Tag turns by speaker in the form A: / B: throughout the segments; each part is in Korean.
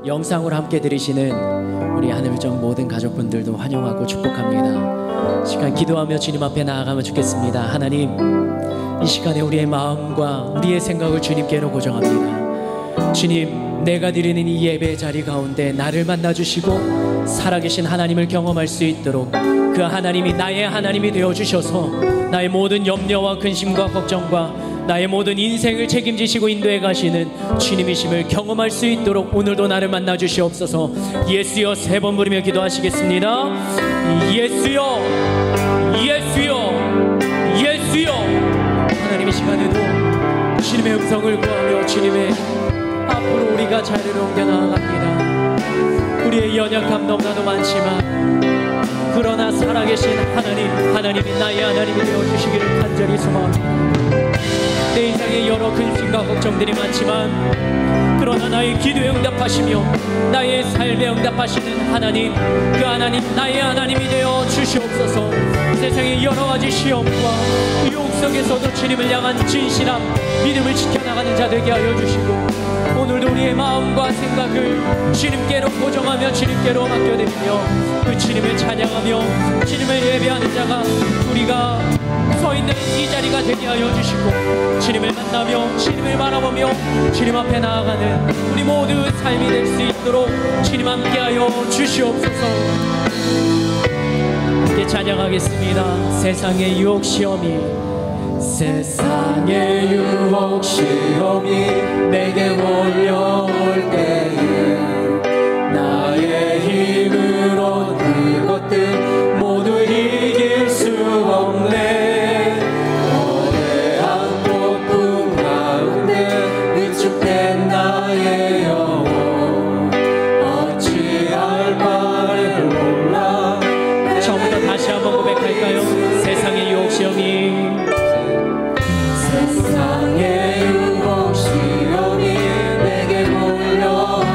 A: 영상으로 함께 들으시는 우리 하늘정 모든 가족분들도 환영하고 축복합니다. 시간 기도하며 주님 앞에 나아가면 좋겠습니다. 하나님, 이 시간에 우리의 마음과 우리의 생각을 주님께로 고정합니다. 주님, 내가 드리는 이 예배 자리 가운데 나를 만나주시고 살아계신 하나님을 경험할 수 있도록 그 하나님이 나의 하나님이 되어주셔서 나의 모든 염려와 근심과 걱정과 나의 모든 인생을 책임지시고 인도해 가시는 주님이심을 경험할 수 있도록 오늘도 나를 만나 주시옵소서. 예수여 3번 부르며 기도하시겠습니다. 예수여, 예수여, 예수여. 하나님의 시간에도 주님의 음성을 구하며 주님의 앞으로 우리가 자리를 옮겨 나아갑니다. 우리의 연약함 너무나도 많지만 그러나 살아계신 하나님이 나의 하나님이 되어주시기를 간절히 소망합니다. 내 인생에 여러 근심과 걱정들이 많지만 그러나 나의 기도에 응답하시며 나의 삶에 응답하시는 하나님, 그 하나님 나의 하나님이 되어 주시옵소서. 세상의 여러 가지 시험과 유혹 속에서도 주님을 향한 진실함, 믿음을 지켜나가는 자 되게 하여 주시고 오늘도 우리의 마음과 생각을 주님께로 고정하며 주님께로 맡겨드리며 그 주님을 찬양하며 주님을 예배하는 자가 우리가 서 있는 이 자리가 되게 하여 주시고 주님을 만나며 주님을 바라보며 주님 앞에 나아가는 우리 모두 삶이 될 수 있도록 주님 함께 하여 주시옵소서. 함께 찬양하겠습니다. 세상의 유혹 시험이 세상의 유혹 시험이 내게 몰려올 때에 나의 힘으로 그것들 모두 이길 수 없네. 거대한 폭풍 가운데 위축된 나의 영혼 어찌할 바를 몰라. 처음부터 다시 한번 고백할까요? 세상의 유혹 시험이 세상의 유혹 시험이 내게 몰려올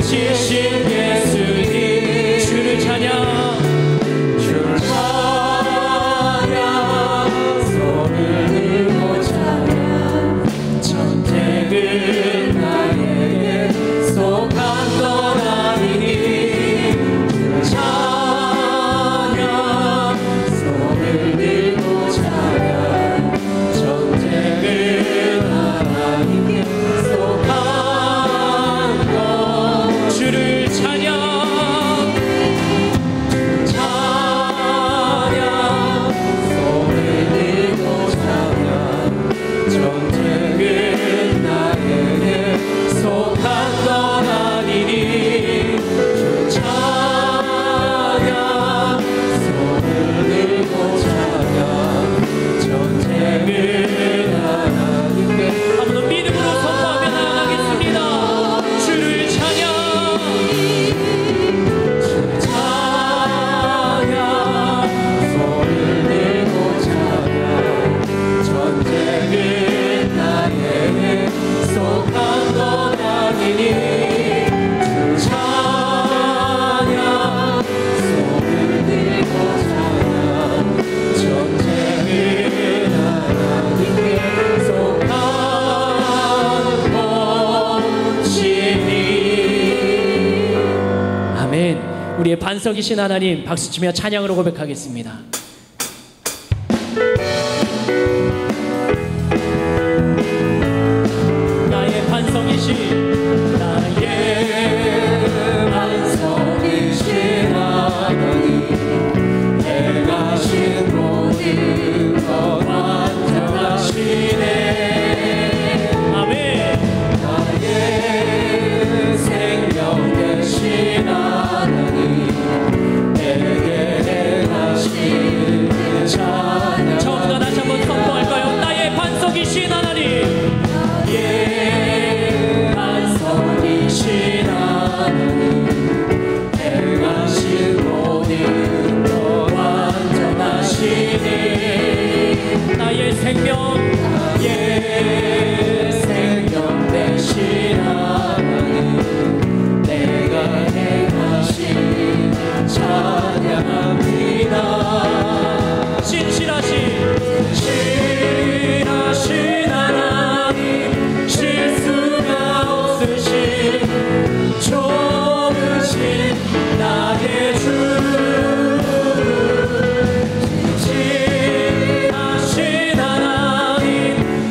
A: 지신 예수님 주를 찬양
B: 주를 찬양 손을 들고 찬양
A: 선택은 나에게 속한 것 아니니
B: 주를 찬양 손을 들고 찬양 선택은 하나님께 속한 것
A: 주를 찬양
B: 찬양 손을 들고 찬양 전쟁은 나에게
A: 속한 것 아니니
B: 찬양 손을 들고 찬양 전쟁은 하나님께
A: 한번 더 믿음으로 선포하며 나아가겠습니다. 주를 찬양
B: 찬양 손을 들고 찬양 전쟁은 나에게 속한 것 아니니 찬양 손을 들고 찬양 전쟁은 하나님께 속한 것이니.
A: 아멘. 우리의 반석이신 하나님 박수치며 찬양으로 고백하겠습니다. 나의 반석이신
B: 나의 반석이신 하나님 내가 신 모든 것 완전하시네.
A: 아멘.
B: 나의 생명 되신 하나님 내게 행하신 찬양
A: 처음부터 다시 한번 선포할까요? 나의 반석이신 하나님
B: 나의 반석이신 하나님 행하신 모든 것 완전하시니
A: 나의 생명
B: 나의 생명 되신 하나님 내가 행하신 찬양합니다.
A: 신실하신
B: 하나님 실수가 없으신 좋으신 나의 주 진실하신 하나님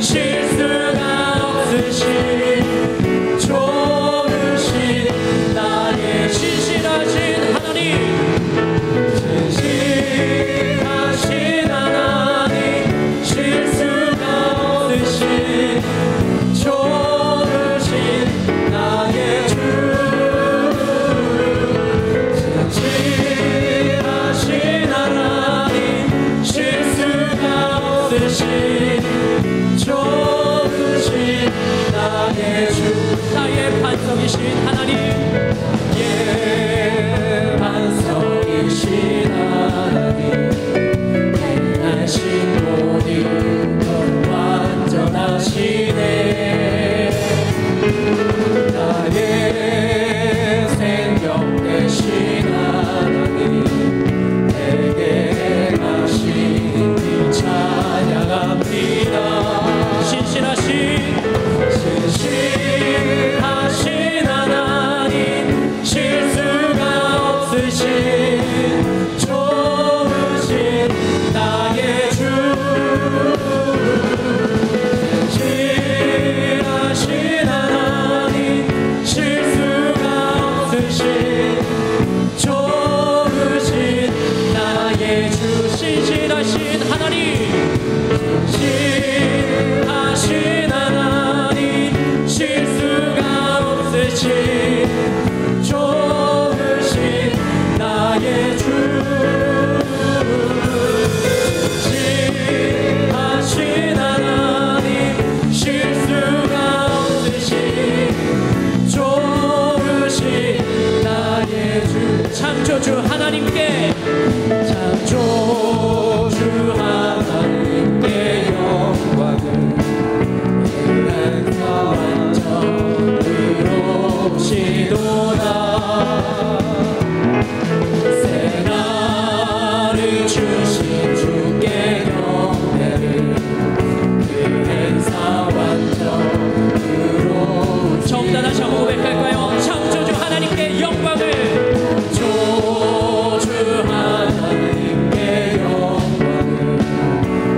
B: 실수가 없으신 좋으신 나의
A: 신실하신 하나님
B: 진실하신 하나님 실수가 없으신 좋으신 나의 주 진실하신 하나님 실수가 없으신 좋으신 나의 주
A: 나의 반석이신 하나님
B: 예 반석이신 하나님 행하신 모든 것 완전하시네. 나의 생명 되신 하나님 내게 행하신 이 찬양합니다.
A: 신실하신
B: 하나님 실수가 없으신 좋으신 나의 주 진실하신 하나님 실수가 없으신 좋으신 나의 주
A: 신실하신 하나님
B: 진실하신 하나님 실수가 없으신 좋으신 나의 주 진실하신 하나님 실수가 없으신 좋으신 나의 주
A: 창조주 하나님께
B: 창조주 하나님께 영광을 행사 완전 의롭신 주시도다. 새 날을 주신 주께 경배를 그 행사 완전으로
A: 정다 다시 한번 고백할까요? 창조주 하나님께 영광을
B: 조주 하나님께 영광을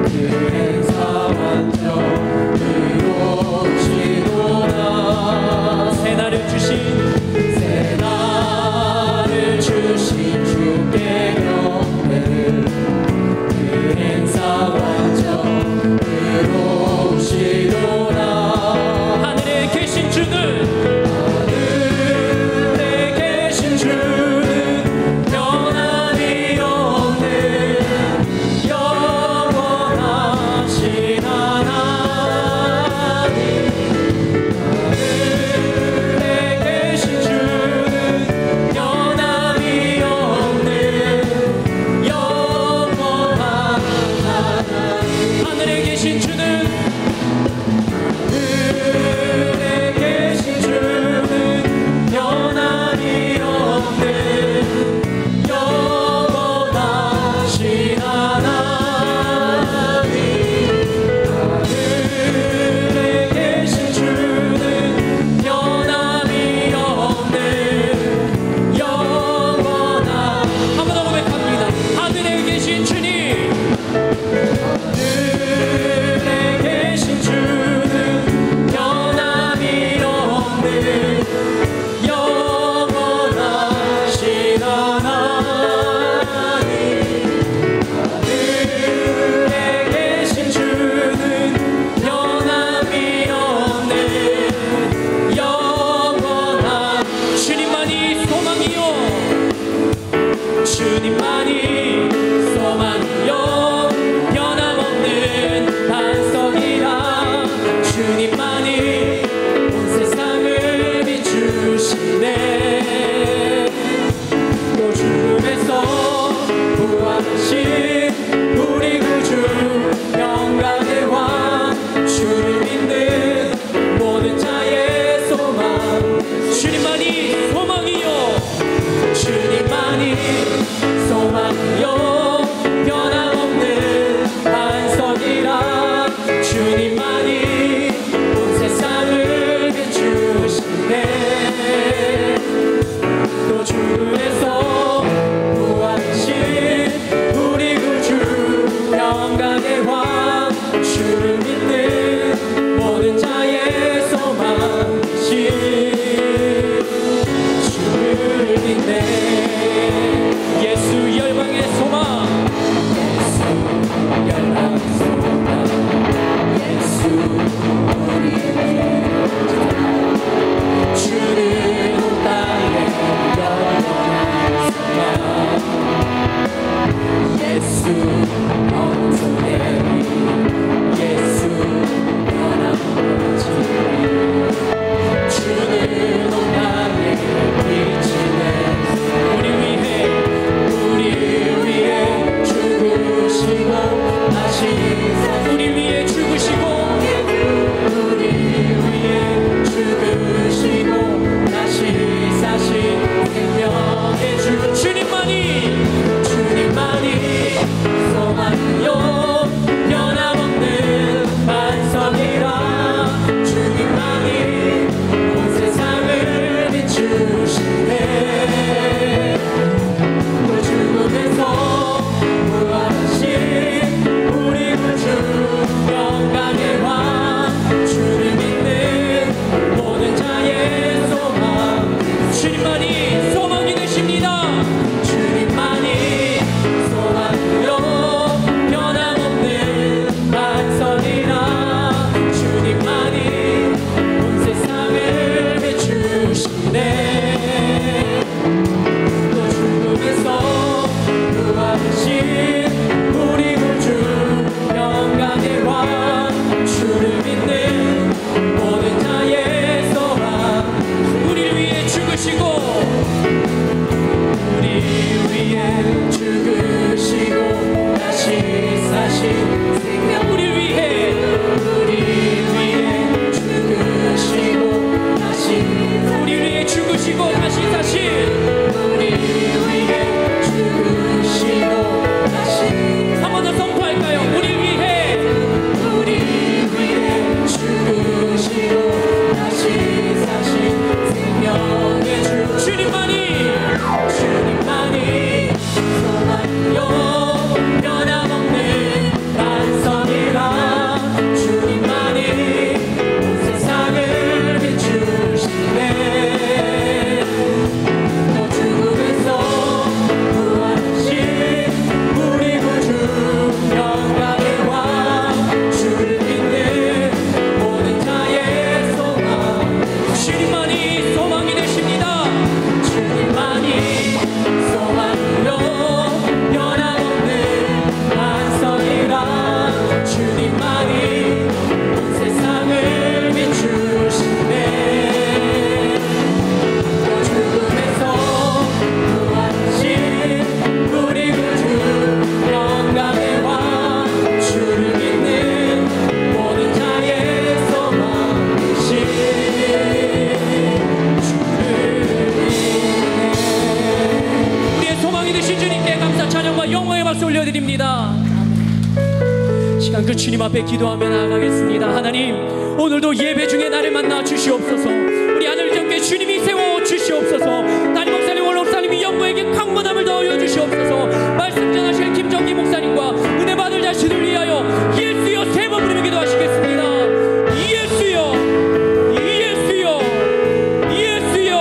B: 그 행사 완전으로 시도다.
A: 새 날을 주신
B: 주께 경배를 그 행사 완전으로 시도다.
A: 하늘에 계신 주는
B: 변함이 없는 영원하신 하나님. 하늘에 계신 주는 변함이 없는 영원한 하나님.
A: 하늘에 계신 주는
B: 하늘에 계신 주는 변함이 없는 영원하신 하나님. 하늘에 계신 주는 변함이 없는 영원한.
A: 한 번 더 고백합니다. 하늘에 계신 주님
B: 하늘에 계신 주는 변함이 없는 영원하신 하나님. 하늘에 계신 주는 변함이 없는 영원한
A: 주님만이 소망이요
B: 주님만이 소망이요 변함없는 반석이라. 주님만이 온 세상을 비추시네. 또 죽음에서 부활하신 우리 구주 영광의 왕. 주를 믿는 모든 자의 소망.
A: 주님만이 소망이요
B: 주님만이 소망이요 변함없는 반석이라. 주님만이 온 세상을 비추시네. 또 죽음에서 부활하신 우리 구주 영광의 왕. 주를 믿는 모든 자의 소망이신 주를 믿네.
A: 예수 열방의 소망
B: 열방의 소망 예수 우리에게 주는 온 땅에 영원한 소망. 예수 언소대리 예수 변함없는 주는 온 땅에 비치네. 우리 위해 죽으시고 다시
A: 우리 위해 죽으시고
B: 우리 위해 죽으시고 다시 사신 생명의 주. 주님만이 소망이요 변함없는 반석이라. 주님만이 온 세상을 비추시네. 또 죽음에서 부활하신 우리 구주 영광의 왕. 주를 믿는 모든 자의 소망.
A: 주님만이 소망이 되십니다.
B: 주님만이 소망이요 변함없는 반석이라. 주님만이 온 세상을 비추시네. 또 죽음에서 부활하신 우리 구주 영광의 왕. 주를 믿는 모든 자의 소망.
A: 우리를 위해 죽으시고
B: 우리 위해 죽으시고 다시 사신 생명.
A: 우리를 위해
B: 죽으시고 다시
A: 우리를 위해 죽으시고 다시 다시
B: 우리 위해 죽으시고 다시
A: 한 번 더 선포할까요? 우리 위해
B: 죽으시고 다시 사신 생명의 주 주님만이 소망요 변함없는 반석이라 주님만이 온 세상을 비추시네 또 죽음에서 부활하신 우리 구주 영광의 왕 주를 믿는 모든 자의 소망
A: 주님만이 소망이 되십니다.
B: 주님만이 소망으로 변함없는 반석이라 주님만이 온 세상을 비추시네 또 죽음에서 부활하신 우리 구주 영광의 왕 주를 믿는 모든 자의 소망이신
A: 우리의 소망이 되신 주님께 감사 찬양과 영광의 박수 올려드립니다. 시간 그 주님 앞에 기도하며 나아가겠습니다. 하나님, 오늘도 예배 중에 나를 만나 주시옵소서. 우리 하늘 정께 주님이 세워 주시옵소서. 담임 목사님, 오늘 목사님이 영광에게 강건함을 더하여 주시옵소서. 말씀 전하실 김정기 목사님과 은혜 받을 자신을 위하여 예수여 세 번 부르며 기도하시겠습니다. 예수여, 예수여, 예수여.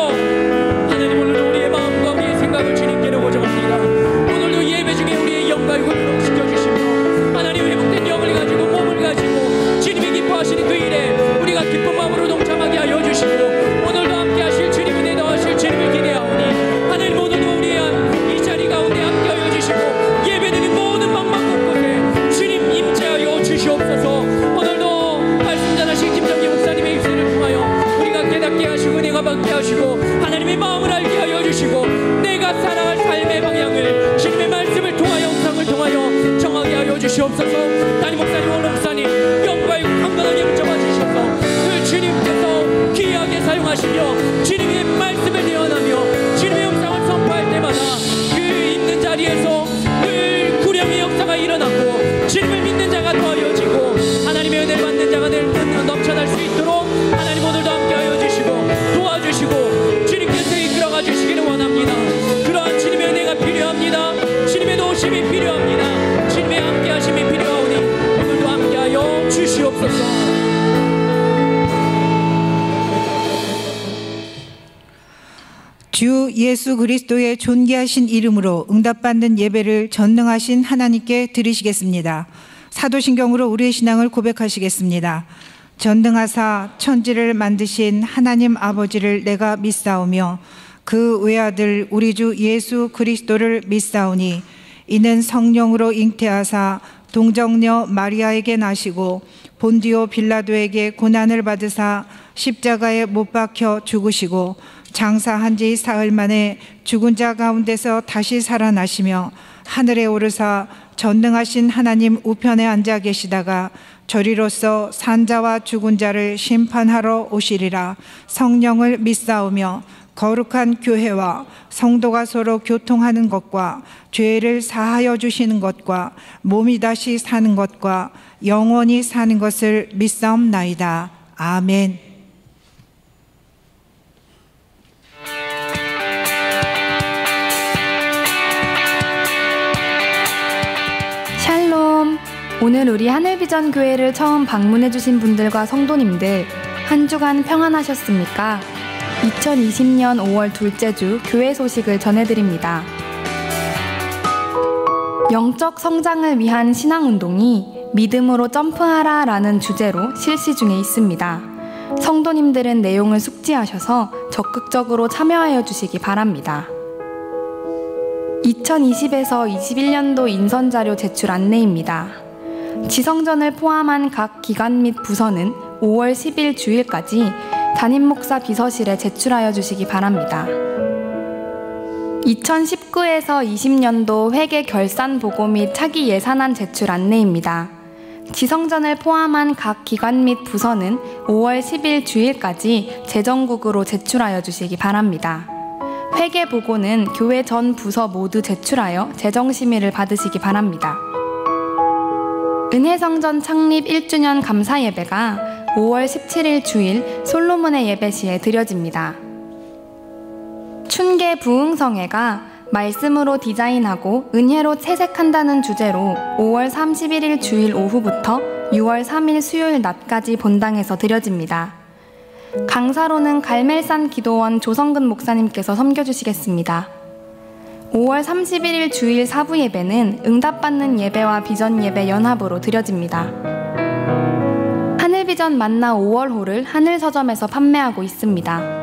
A: 하나님, 오늘도 우리의 마음과 우리의 생각을 주님께로 고정합니다. 오늘도 예배 중에 우리의 영광을 회복시켜주시며 하나님 회복된 영을 가지고 몸을 가지고 주님이 기뻐하시는 그 일에 우리가 기쁜 마음으로 동참하게 하여 주시고 오늘도 함께 하실 주님 은혜 더하실 주님을 기대하오니 하나님 오늘도 우리의 이 자리 가운데 함께 하여 주시고 예배드리는 모든 방방 곳곳에 주님 임재하여 주시옵소서. 오늘도 말씀 전하신 김정기 목사님의 입술을 통하여 우리가 깨닫게 하시고 은혜가 받게 하시고 하나님의 마음을 알게 하여 주시고 내가 살아갈 삶의 방향을 주님의 말씀을 통하여 영상을 통하여 정하게 하여 주시옵소서. 담임 목사님, 오늘 목사님 영광의 강건하게 붙잡아 주셔서 그 주님께서 귀하게 사용하시며 주님의 말씀을 예언하며 주님의 영상을 선포할 때마다 그 있는 자리에서 늘 구령의 역사가 일어나고 주님을 믿는 자가 더하여지고 하나님의 은혜를 받는 자가 늘 넘쳐날 수 있도록 하나님 오늘도 함께 하여 주시고 도와주시고 주님께서 이끌어가 주시기를 원합니다. 그러한 주님의 은혜가 필요합니다. 주님의 도우심이 필요합니다. 주님의 함께 하심이 필요하오니 오늘도 함께 하여 주시옵소서.
C: 주 예수 그리스도의 존귀하신 이름으로 응답받는 예배를 전능하신 하나님께 드리시겠습니다. 사도신경으로 우리의 신앙을 고백하시겠습니다. 전능하사 천지를 만드신 하나님 아버지를 내가 믿사오며 그 외아들 우리 주 예수 그리스도를 믿사오니 이는 성령으로 잉태하사 동정녀 마리아에게 나시고 본디오 빌라도에게 고난을 받으사 십자가에 못 박혀 죽으시고 장사한 지 사흘 만에 죽은 자 가운데서 다시 살아나시며 하늘에 오르사 전능하신 하나님 우편에 앉아 계시다가 저리로서 산자와 죽은 자를 심판하러 오시리라. 성령을 믿사오며 거룩한 교회와 성도가 서로 교통하는 것과 죄를 사하여 주시는 것과 몸이 다시 사는 것과 영원히 사는 것을 믿사옵나이다. 아멘.
D: 샬롬. 오늘 우리 하늘비전 교회를 처음 방문해주신 분들과 성도님들 한 주간 평안하셨습니까? 2020년 5월 둘째 주 교회 소식을 전해드립니다. 영적 성장을 위한 신앙운동이 믿음으로 점프하라 라는 주제로 실시 중에 있습니다. 성도님들은 내용을 숙지하셔서 적극적으로 참여하여 주시기 바랍니다. 2020에서 21년도 인선자료 제출 안내입니다. 지성전을 포함한 각 기관 및 부서는 5월 10일 주일까지 담임목사 비서실에 제출하여 주시기 바랍니다. 2019에서 20년도 회계 결산 보고 및 차기 예산안 제출 안내입니다. 지성전을 포함한 각 기관 및 부서는 5월 10일 주일까지 재정국으로 제출하여 주시기 바랍니다. 회계 보고는 교회 전 부서 모두 제출하여 재정심의를 받으시기 바랍니다. 은혜성전 창립 1주년 감사 예배가 5월 17일 주일 솔로몬의 예배 시에 드려집니다. 춘계 부흥성회가 말씀으로 디자인하고 은혜로 채색한다는 주제로 5월 31일 주일 오후부터 6월 3일 수요일 낮까지 본당에서 드려집니다. 강사로는 갈멜산 기도원 조성근 목사님께서 섬겨주시겠습니다. 5월 31일 주일 사부 예배는 응답받는 예배와 비전 예배 연합으로 드려집니다. 하늘비전 만나 5월호를 하늘서점에서 판매하고 있습니다.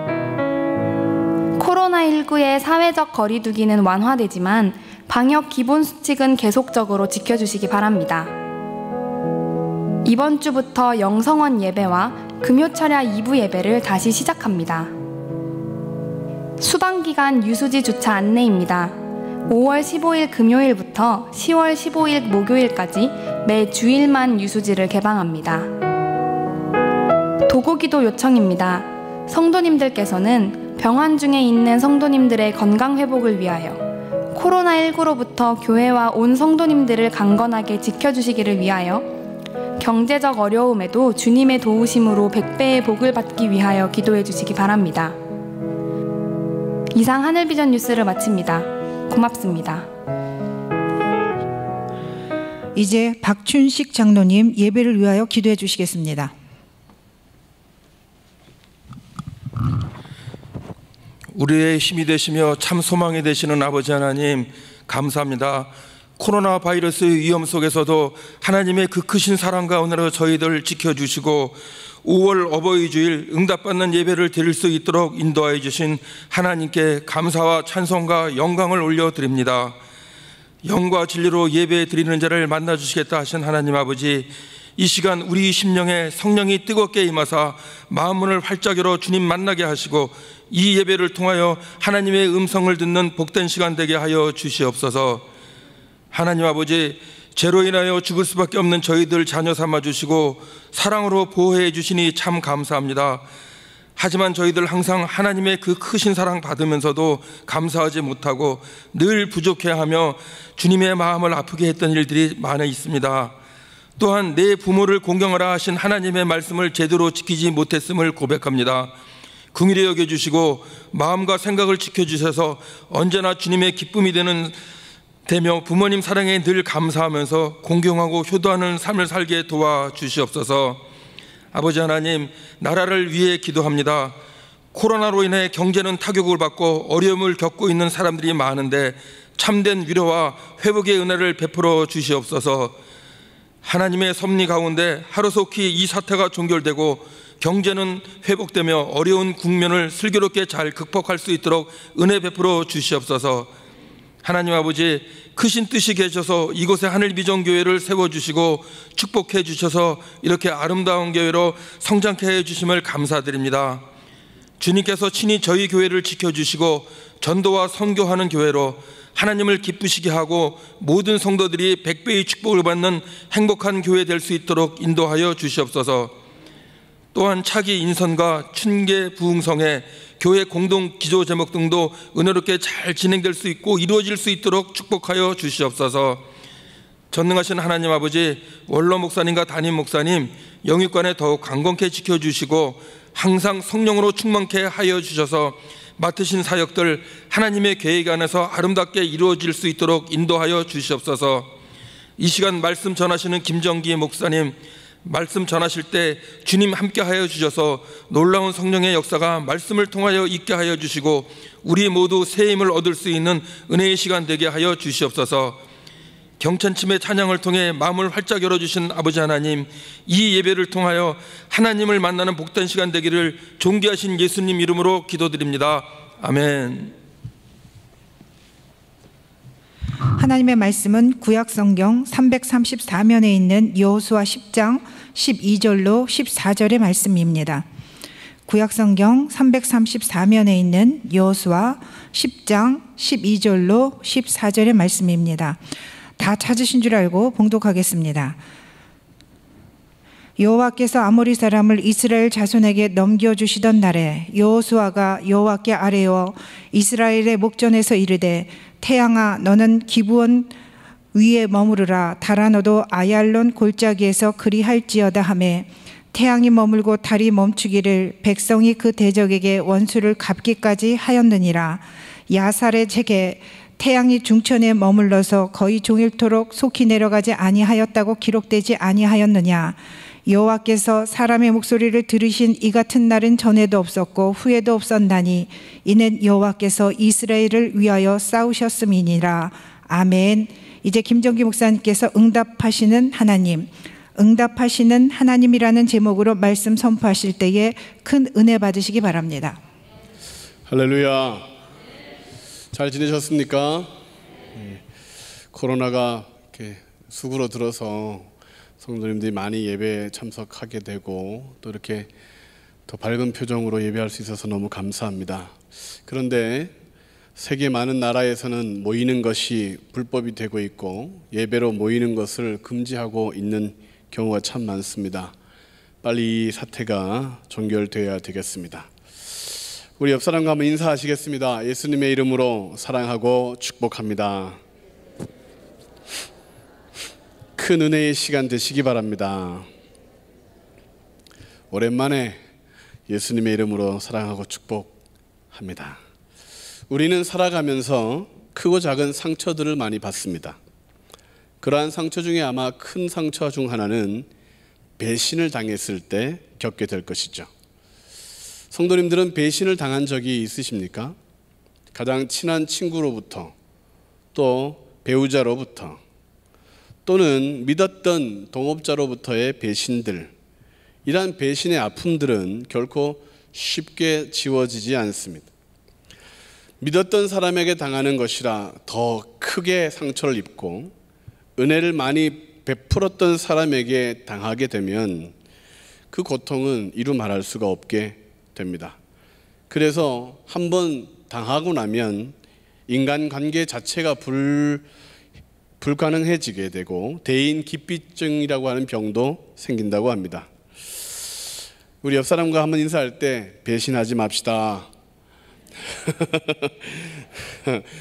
D: 코로나19의 사회적 거리두기는 완화되지만 방역 기본 수칙은 계속적으로 지켜주시기 바랍니다. 이번 주부터 영성원 예배와 금요철야 2부 예배를 다시 시작합니다. 수방기간 유수지 주차 안내입니다. 5월 15일 금요일부터 10월 15일 목요일까지 매 주일만 유수지를 개방합니다. 도구기도 요청입니다. 성도님들께서는 병환 중에 있는 성도님들의 건강 회복을 위하여 코로나19로부터 교회와 온 성도님들을 강건하게 지켜주시기를 위하여 경제적 어려움에도 주님의 도우심으로 100배의 복을 받기 위하여 기도해 주시기 바랍니다. 이상 하늘비전 뉴스를 마칩니다. 고맙습니다.
C: 이제 박춘식 장로님 예배를 위하여 기도해 주시겠습니다.
E: 우리의 힘이 되시며 참 소망이 되시는 아버지 하나님, 감사합니다. 코로나 바이러스의 위험 속에서도 하나님의 그 크신 사랑 가운데로 저희들 지켜주시고 5월 어버이 주일 응답받는 예배를 드릴 수 있도록 인도하여 주신 하나님께 감사와 찬송과 영광을 올려드립니다. 영과 진리로 예배 드리는 자를 만나주시겠다 하신 하나님 아버지, 이 시간 우리 심령에 성령이 뜨겁게 임하사 마음문을 활짝 열어 주님 만나게 하시고 이 예배를 통하여 하나님의 음성을 듣는 복된 시간 되게 하여 주시옵소서. 하나님 아버지, 죄로 인하여 죽을 수밖에 없는 저희들 자녀 삼아 주시고 사랑으로 보호해 주시니 참 감사합니다. 하지만 저희들 항상 하나님의 그 크신 사랑 받으면서도 감사하지 못하고 늘 부족해하며 주님의 마음을 아프게 했던 일들이 많이 있습니다. 또한 내 부모를 공경하라 하신 하나님의 말씀을 제대로 지키지 못했음을 고백합니다. 긍휼히 여겨주시고 마음과 생각을 지켜주셔서 언제나 주님의 기쁨이 되며 부모님 사랑에 늘 감사하면서 공경하고 효도하는 삶을 살게 도와주시옵소서. 아버지 하나님, 나라를 위해 기도합니다. 코로나로 인해 경제는 타격을 받고 어려움을 겪고 있는 사람들이 많은데 참된 위로와 회복의 은혜를 베풀어 주시옵소서. 하나님의 섭리 가운데 하루속히 이 사태가 종결되고 경제는 회복되며 어려운 국면을 슬기롭게 잘 극복할 수 있도록 은혜 베풀어 주시옵소서. 하나님 아버지, 크신 뜻이 계셔서 이곳에 하늘비전교회를 세워주시고 축복해 주셔서 이렇게 아름다운 교회로 성장케 해주심을 감사드립니다. 주님께서 친히 저희 교회를 지켜주시고 전도와 선교하는 교회로 하나님을 기쁘시게 하고 모든 성도들이 100배의 축복을 받는 행복한 교회 될 수 있도록 인도하여 주시옵소서. 또한 차기 인선과 춘계 부흥성회 교회 공동 기도 제목 등도 은혜롭게 잘 진행될 수 있고 이루어질 수 있도록 축복하여 주시옵소서. 전능하신 하나님 아버지, 원로 목사님과 담임 목사님 영육관에 더욱 강건케 지켜주시고 항상 성령으로 충만케 하여 주셔서 맡으신 사역들 하나님의 계획 안에서 아름답게 이루어질 수 있도록 인도하여 주시옵소서. 이 시간 말씀 전하시는 김정기 목사님, 말씀 전하실 때 주님 함께 하여 주셔서 놀라운 성령의 역사가 말씀을 통하여 있게 하여 주시고 우리 모두 새 힘을 얻을 수 있는 은혜의 시간 되게 하여 주시옵소서. 경천침의 찬양을 통해 마음을 활짝 열어주신 아버지 하나님, 이 예배를 통하여 하나님을 만나는 복된 시간 되기를 존귀하신 예수님 이름으로 기도드립니다. 아멘.
C: 하나님의 말씀은 구약성경 334면에 있는 여호수아 10장 12절로 14절의 말씀입니다. 구약성경 334면에 있는 여호수아 10장 12절로 14절의 말씀입니다. 다 찾으신 줄 알고 봉독하겠습니다. 여호와께서 아모리 사람을 이스라엘 자손에게 넘겨주시던 날에 여호수아가 여호와께 아뢰어 이스라엘의 목전에서 이르되 태양아 너는 기브온 위에 머무르라 달아 너도 아얄론 골짜기에서 그리할지어다 하매 태양이 머물고 달이 멈추기를 백성이 그 대적에게 원수를 갚기까지 하였느니라. 야살의 책에 태양이 중천에 머물러서 거의 종일토록 속히 내려가지 아니하였다고 기록되지 아니하였느냐. 여호와께서 사람의 목소리를 들으신 이 같은 날은 전에도 없었고 후에도 없었나니 이는 여호와께서 이스라엘을 위하여 싸우셨음이니라. 아멘. 이제 김정기 목사님께서 응답하시는 하나님, 응답하시는 하나님이라는 제목으로 말씀 선포하실 때에 큰 은혜 받으시기 바랍니다.
F: 할렐루야. 잘 지내셨습니까? 코로나가 이렇게 수구로 들어서 성도님들이 많이 예배에 참석하게 되고 또 이렇게 더 밝은 표정으로 예배할 수 있어서 너무 감사합니다. 그런데 세계 많은 나라에서는 모이는 것이 불법이 되고 있고 예배로 모이는 것을 금지하고 있는 경우가 참 많습니다. 빨리 이 사태가 종결되어야 되겠습니다. 우리 옆 사람과 한번 인사하시겠습니다. 예수님의 이름으로 사랑하고 축복합니다. 큰 은혜의 시간 되시기 바랍니다. 오랜만에 예수님의 이름으로 사랑하고 축복합니다. 우리는 살아가면서 크고 작은 상처들을 많이 받습니다. 그러한 상처 중에 아마 큰 상처 중 하나는 배신을 당했을 때 겪게 될 것이죠. 성도님들은 배신을 당한 적이 있으십니까? 가장 친한 친구로부터, 또 배우자로부터, 또는 믿었던 동업자로부터의 배신들, 이러한 배신의 아픔들은 결코 쉽게 지워지지 않습니다. 믿었던 사람에게 당하는 것이라 더 크게 상처를 입고 은혜를 많이 베풀었던 사람에게 당하게 되면 그 고통은 이루 말할 수가 없게 됩니다. 그래서 한번 당하고 나면 인간관계 자체가 불가능해지게 되고 대인 기피증이라고 하는 병도 생긴다고 합니다. 우리 옆 사람과 한번 인사할 때 배신하지 맙시다.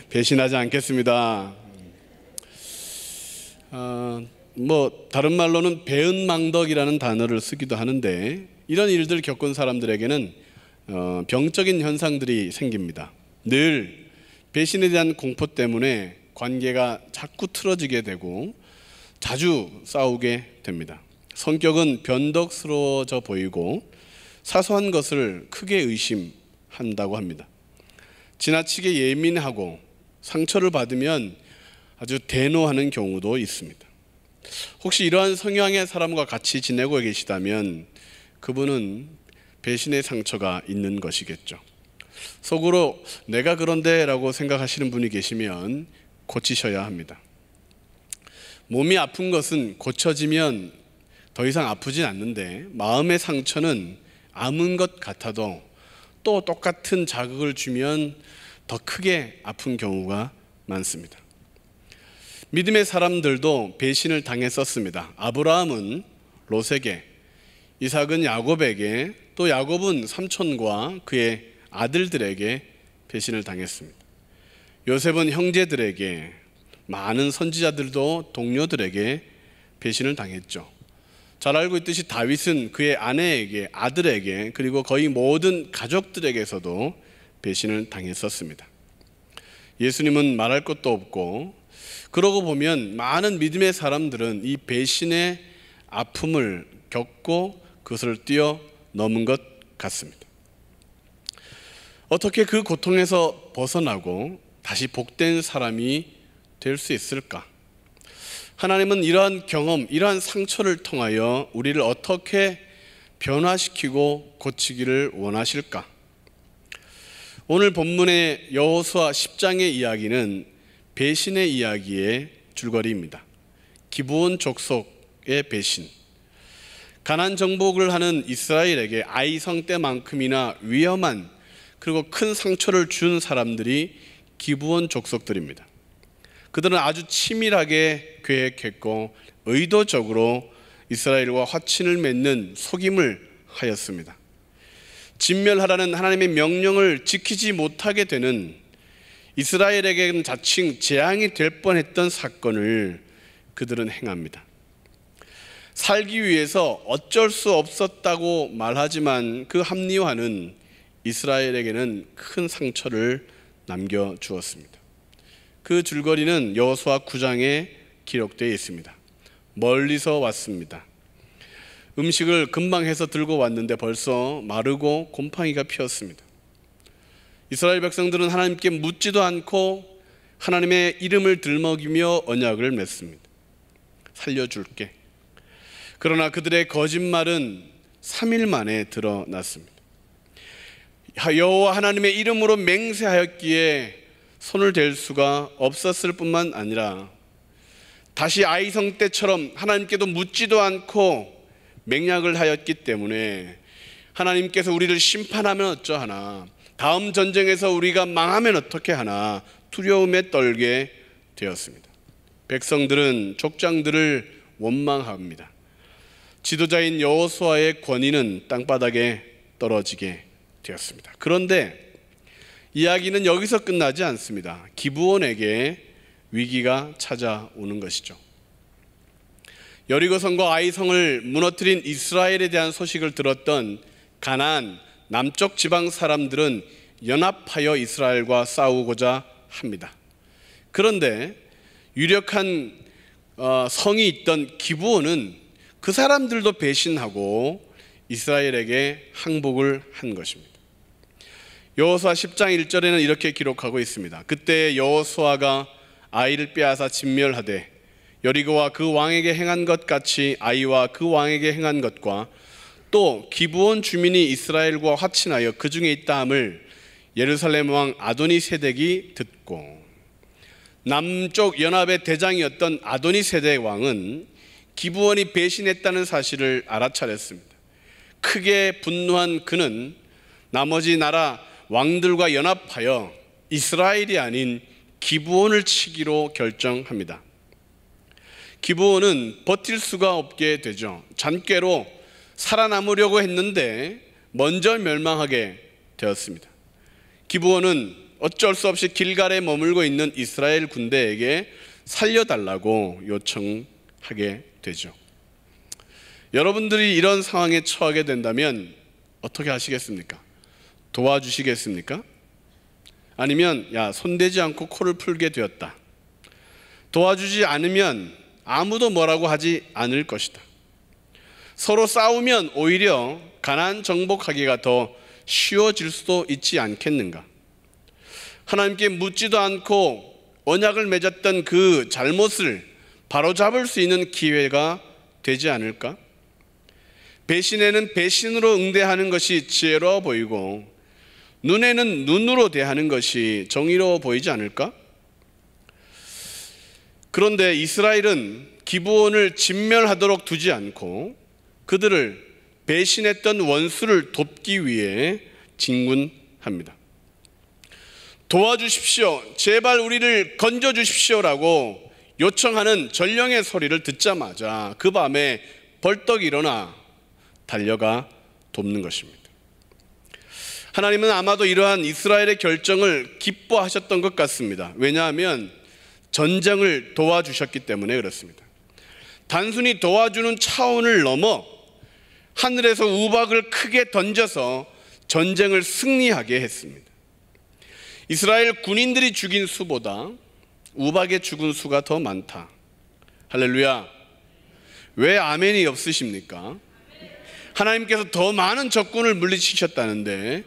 F: 배신하지 않겠습니다. 다른 말로는 배은망덕이라는 단어를 쓰기도 하는데 이런 일들 겪은 사람들에게는 병적인 현상들이 생깁니다. 늘 배신에 대한 공포 때문에 관계가 자꾸 틀어지게 되고 자주 싸우게 됩니다. 성격은 변덕스러워져 보이고 사소한 것을 크게 의심한다고 합니다. 지나치게 예민하고 상처를 받으면 아주 대노하는 경우도 있습니다. 혹시 이러한 성향의 사람과 같이 지내고 계시다면 그분은 배신의 상처가 있는 것이겠죠. 속으로 내가 그런데 라고 생각하시는 분이 계시면 고치셔야 합니다. 몸이 아픈 것은 고쳐지면 더 이상 아프진 않는데 마음의 상처는 아문 것 같아도 또 똑같은 자극을 주면 더 크게 아픈 경우가 많습니다. 믿음의 사람들도 배신을 당했었습니다. 아브라함은 롯에게, 이삭은 야곱에게, 또 야곱은 삼촌과 그의 아들들에게 배신을 당했습니다. 요셉은 형제들에게, 많은 선지자들도 동료들에게 배신을 당했죠. 잘 알고 있듯이 다윗은 그의 아내에게, 아들에게, 그리고 거의 모든 가족들에게서도 배신을 당했었습니다. 예수님은 말할 것도 없고, 그러고 보면 많은 믿음의 사람들은 이 배신의 아픔을 겪고 그것을 뛰어넘은 것 같습니다. 어떻게 그 고통에서 벗어나고 다시 복된 사람이 될 수 있을까? 하나님은 이러한 경험, 이러한 상처를 통하여 우리를 어떻게 변화시키고 고치기를 원하실까? 오늘 본문의 여호수아 10장의 이야기는 배신의 이야기의 줄거리입니다. 기브온 족속의 배신. 가나안 정복을 하는 이스라엘에게 아이성 때만큼이나 위험한 그리고 큰 상처를 준 사람들이 기브온 족속들입니다. 그들은 아주 치밀하게 계획했고 의도적으로 이스라엘과 화친을 맺는 속임을 하였습니다. 진멸하라는 하나님의 명령을 지키지 못하게 되는 이스라엘에게는 자칭 재앙이 될 뻔했던 사건을 그들은 행합니다. 살기 위해서 어쩔 수 없었다고 말하지만 그 합리화는 이스라엘에게는 큰 상처를 남겨주었습니다. 그 줄거리는 여호수아 9장에 기록되어 있습니다. 멀리서 왔습니다. 음식을 금방 해서 들고 왔는데 벌써 마르고 곰팡이가 피었습니다. 이스라엘 백성들은 하나님께 묻지도 않고 하나님의 이름을 들먹이며 언약을 맺습니다. 살려줄게. 그러나 그들의 거짓말은 3일 만에 드러났습니다. 여호와 하나님의 이름으로 맹세하였기에 손을 댈 수가 없었을 뿐만 아니라 다시 아이성 때처럼 하나님께도 묻지도 않고 맹약을 하였기 때문에 하나님께서 우리를 심판하면 어쩌하나, 다음 전쟁에서 우리가 망하면 어떻게 하나 두려움에 떨게 되었습니다. 백성들은 족장들을 원망합니다. 지도자인 여호수아의 권위는 땅바닥에 떨어지게 되었습니다. 그런데 이야기는 여기서 끝나지 않습니다. 기브온에게 위기가 찾아오는 것이죠. 여리고성과 아이성을 무너뜨린 이스라엘에 대한 소식을 들었던 가나안 남쪽 지방 사람들은 연합하여 이스라엘과 싸우고자 합니다. 그런데 유력한 성이 있던 기브온은 그 사람들도 배신하고 이스라엘에게 항복을 한 것입니다. 여호수아 10장 1절에는 이렇게 기록하고 있습니다. 그때 여호수아가 아이를 빼앗아 진멸하되 여리고와 그 왕에게 행한 것 같이 아이와 그 왕에게 행한 것과 또 기브온 주민이 이스라엘과 화친하여 그 중에 있다 함을 예루살렘 왕 아도니세덱이 듣고, 남쪽 연합의 대장이었던 아도니세덱 왕은 기브온이 배신했다는 사실을 알아차렸습니다. 크게 분노한 그는 나머지 나라 왕들과 연합하여 이스라엘이 아닌 기브온을 치기로 결정합니다. 기브온은 버틸 수가 없게 되죠. 잔꾀로 살아남으려고 했는데 먼저 멸망하게 되었습니다. 기브온은 어쩔 수 없이 길갈에 머물고 있는 이스라엘 군대에게 살려달라고 요청하게 되죠. 여러분들이 이런 상황에 처하게 된다면 어떻게 하시겠습니까? 도와주시겠습니까? 아니면 손대지 않고 코를 풀게 되었다. 도와주지 않으면 아무도 뭐라고 하지 않을 것이다. 서로 싸우면 오히려 가나안 정복하기가 더 쉬워질 수도 있지 않겠는가? 하나님께 묻지도 않고 언약을 맺었던 그 잘못을 바로잡을 수 있는 기회가 되지 않을까? 배신에는 배신으로 응대하는 것이 지혜로워 보이고 눈에는 눈으로 대하는 것이 정의로워 보이지 않을까? 그런데 이스라엘은 기브온을 진멸하도록 두지 않고 그들을 배신했던 원수를 돕기 위해 진군합니다. 도와주십시오, 제발 우리를 건져주십시오라고 요청하는 전령의 소리를 듣자마자 그 밤에 벌떡 일어나 달려가 돕는 것입니다. 하나님은 아마도 이러한 이스라엘의 결정을 기뻐하셨던 것 같습니다. 왜냐하면 전쟁을 도와주셨기 때문에 그렇습니다. 단순히 도와주는 차원을 넘어 하늘에서 우박을 크게 던져서 전쟁을 승리하게 했습니다. 이스라엘 군인들이 죽인 수보다 우박에 죽은 수가 더 많다. 할렐루야. 왜 아멘이 없으십니까? 하나님께서 더 많은 적군을 물리치셨다는데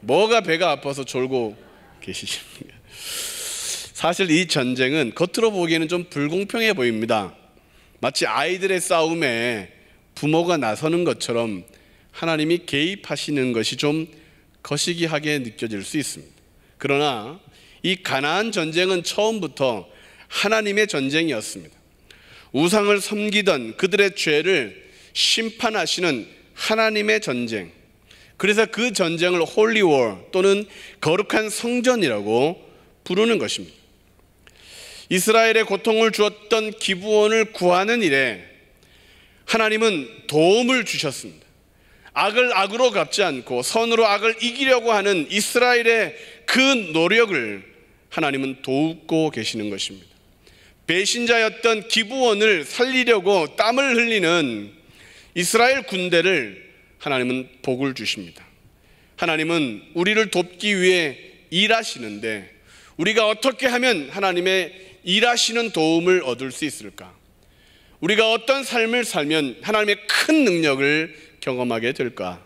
F: 뭐가 배가 아파서 졸고 계시십니까? 사실 이 전쟁은 겉으로 보기에는 좀 불공평해 보입니다. 마치 아이들의 싸움에 부모가 나서는 것처럼 하나님이 개입하시는 것이 좀 거시기하게 느껴질 수 있습니다. 그러나 이 가나안 전쟁은 처음부터 하나님의 전쟁이었습니다. 우상을 섬기던 그들의 죄를 심판하시는 하나님의 전쟁. 그래서 그 전쟁을 홀리 워 또는 거룩한 성전이라고 부르는 것입니다. 이스라엘의 고통을 주었던 기브온을 구하는 일에 하나님은 도움을 주셨습니다. 악을 악으로 갚지 않고 선으로 악을 이기려고 하는 이스라엘의 그 노력을 하나님은 돕고 계시는 것입니다. 배신자였던 기브온을 살리려고 땀을 흘리는 이스라엘 군대를 하나님은 복을 주십니다. 하나님은 우리를 돕기 위해 일하시는데 우리가 어떻게 하면 하나님의 일하시는 도움을 얻을 수 있을까? 우리가 어떤 삶을 살면 하나님의 큰 능력을 경험하게 될까?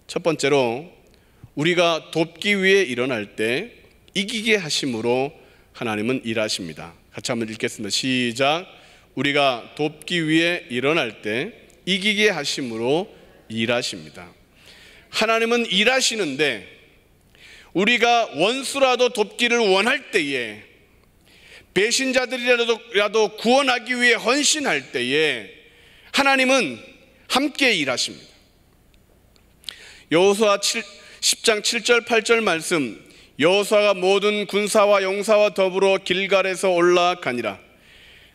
F: 첫 번째로 우리가 돕기 위해 일어날 때 이기게 하심으로 하나님은 일하십니다. 같이 한번 읽겠습니다. 시작. 우리가 돕기 위해 일어날 때 이기게 하심으로 일하십니다. 하나님은 일하시는데 우리가 원수라도 돕기를 원할 때에, 배신자들이라도 구원하기 위해 헌신할 때에 하나님은 함께 일하십니다. 여호수아 10장 7절 8절 말씀, 여호수아가 모든 군사와 용사와 더불어 길갈에서 올라가니라.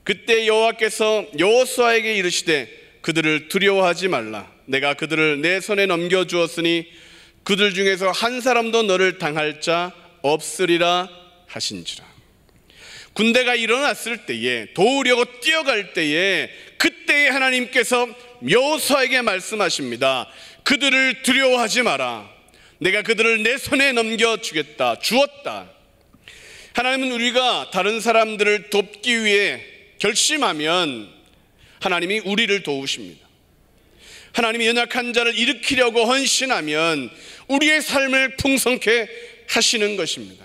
F: 그때 여호와께서 여호수아에게 이르시되 그들을 두려워하지 말라. 내가 그들을 내 손에 넘겨주었으니 그들 중에서 한 사람도 너를 당할 자 없으리라 하신지라. 군대가 일어났을 때에, 도우려고 뛰어갈 때에, 그때에 하나님께서 여호수아에게 말씀하십니다. 그들을 두려워하지 마라. 내가 그들을 내 손에 넘겨주겠다, 주었다. 하나님은 우리가 다른 사람들을 돕기 위해 결심하면 하나님이 우리를 도우십니다. 하나님이 연약한 자를 일으키려고 헌신하면 우리의 삶을 풍성케 하시는 것입니다.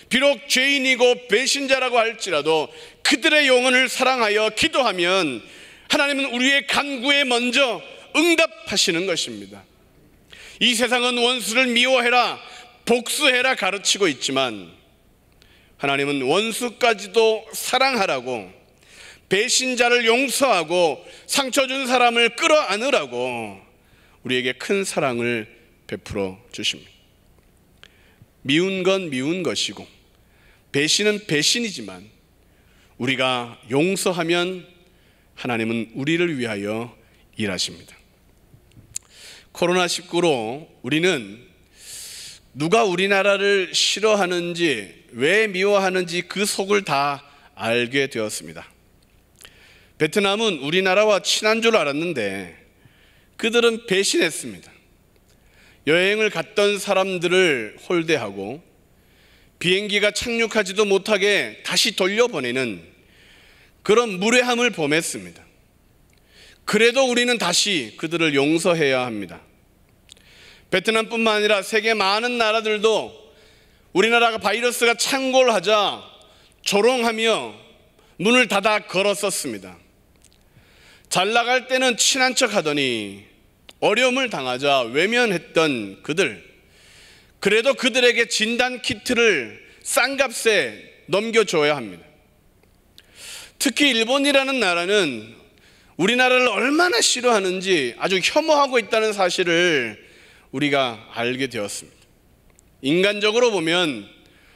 F: 비록 죄인이고 배신자라고 할지라도 그들의 영혼을 사랑하여 기도하면 하나님은 우리의 간구에 먼저 응답하시는 것입니다. 이 세상은 원수를 미워해라, 복수해라 가르치고 있지만 하나님은 원수까지도 사랑하라고, 배신자를 용서하고 상처 준 사람을 끌어안으라고 우리에게 큰 사랑을 베풀어 주십니다. 미운 건 미운 것이고 배신은 배신이지만 우리가 용서하면 하나님은 우리를 위하여 일하십니다. 코로나19로 우리는 누가 우리나라를 싫어하는지, 왜 미워하는지 그 속을 다 알게 되었습니다. 베트남은 우리나라와 친한 줄 알았는데 그들은 배신했습니다. 여행을 갔던 사람들을 홀대하고 비행기가 착륙하지도 못하게 다시 돌려보내는 그런 무례함을 범했습니다. 그래도 우리는 다시 그들을 용서해야 합니다. 베트남뿐만 아니라 세계 많은 나라들도 우리나라가 바이러스가 창궐하자 조롱하며 문을 닫아 걸었었습니다. 잘 나갈 때는 친한 척 하더니 어려움을 당하자 외면했던 그들, 그래도 그들에게 진단 키트를 싼 값에 넘겨줘야 합니다. 특히 일본이라는 나라는 우리나라를 얼마나 싫어하는지 아주 혐오하고 있다는 사실을 우리가 알게 되었습니다. 인간적으로 보면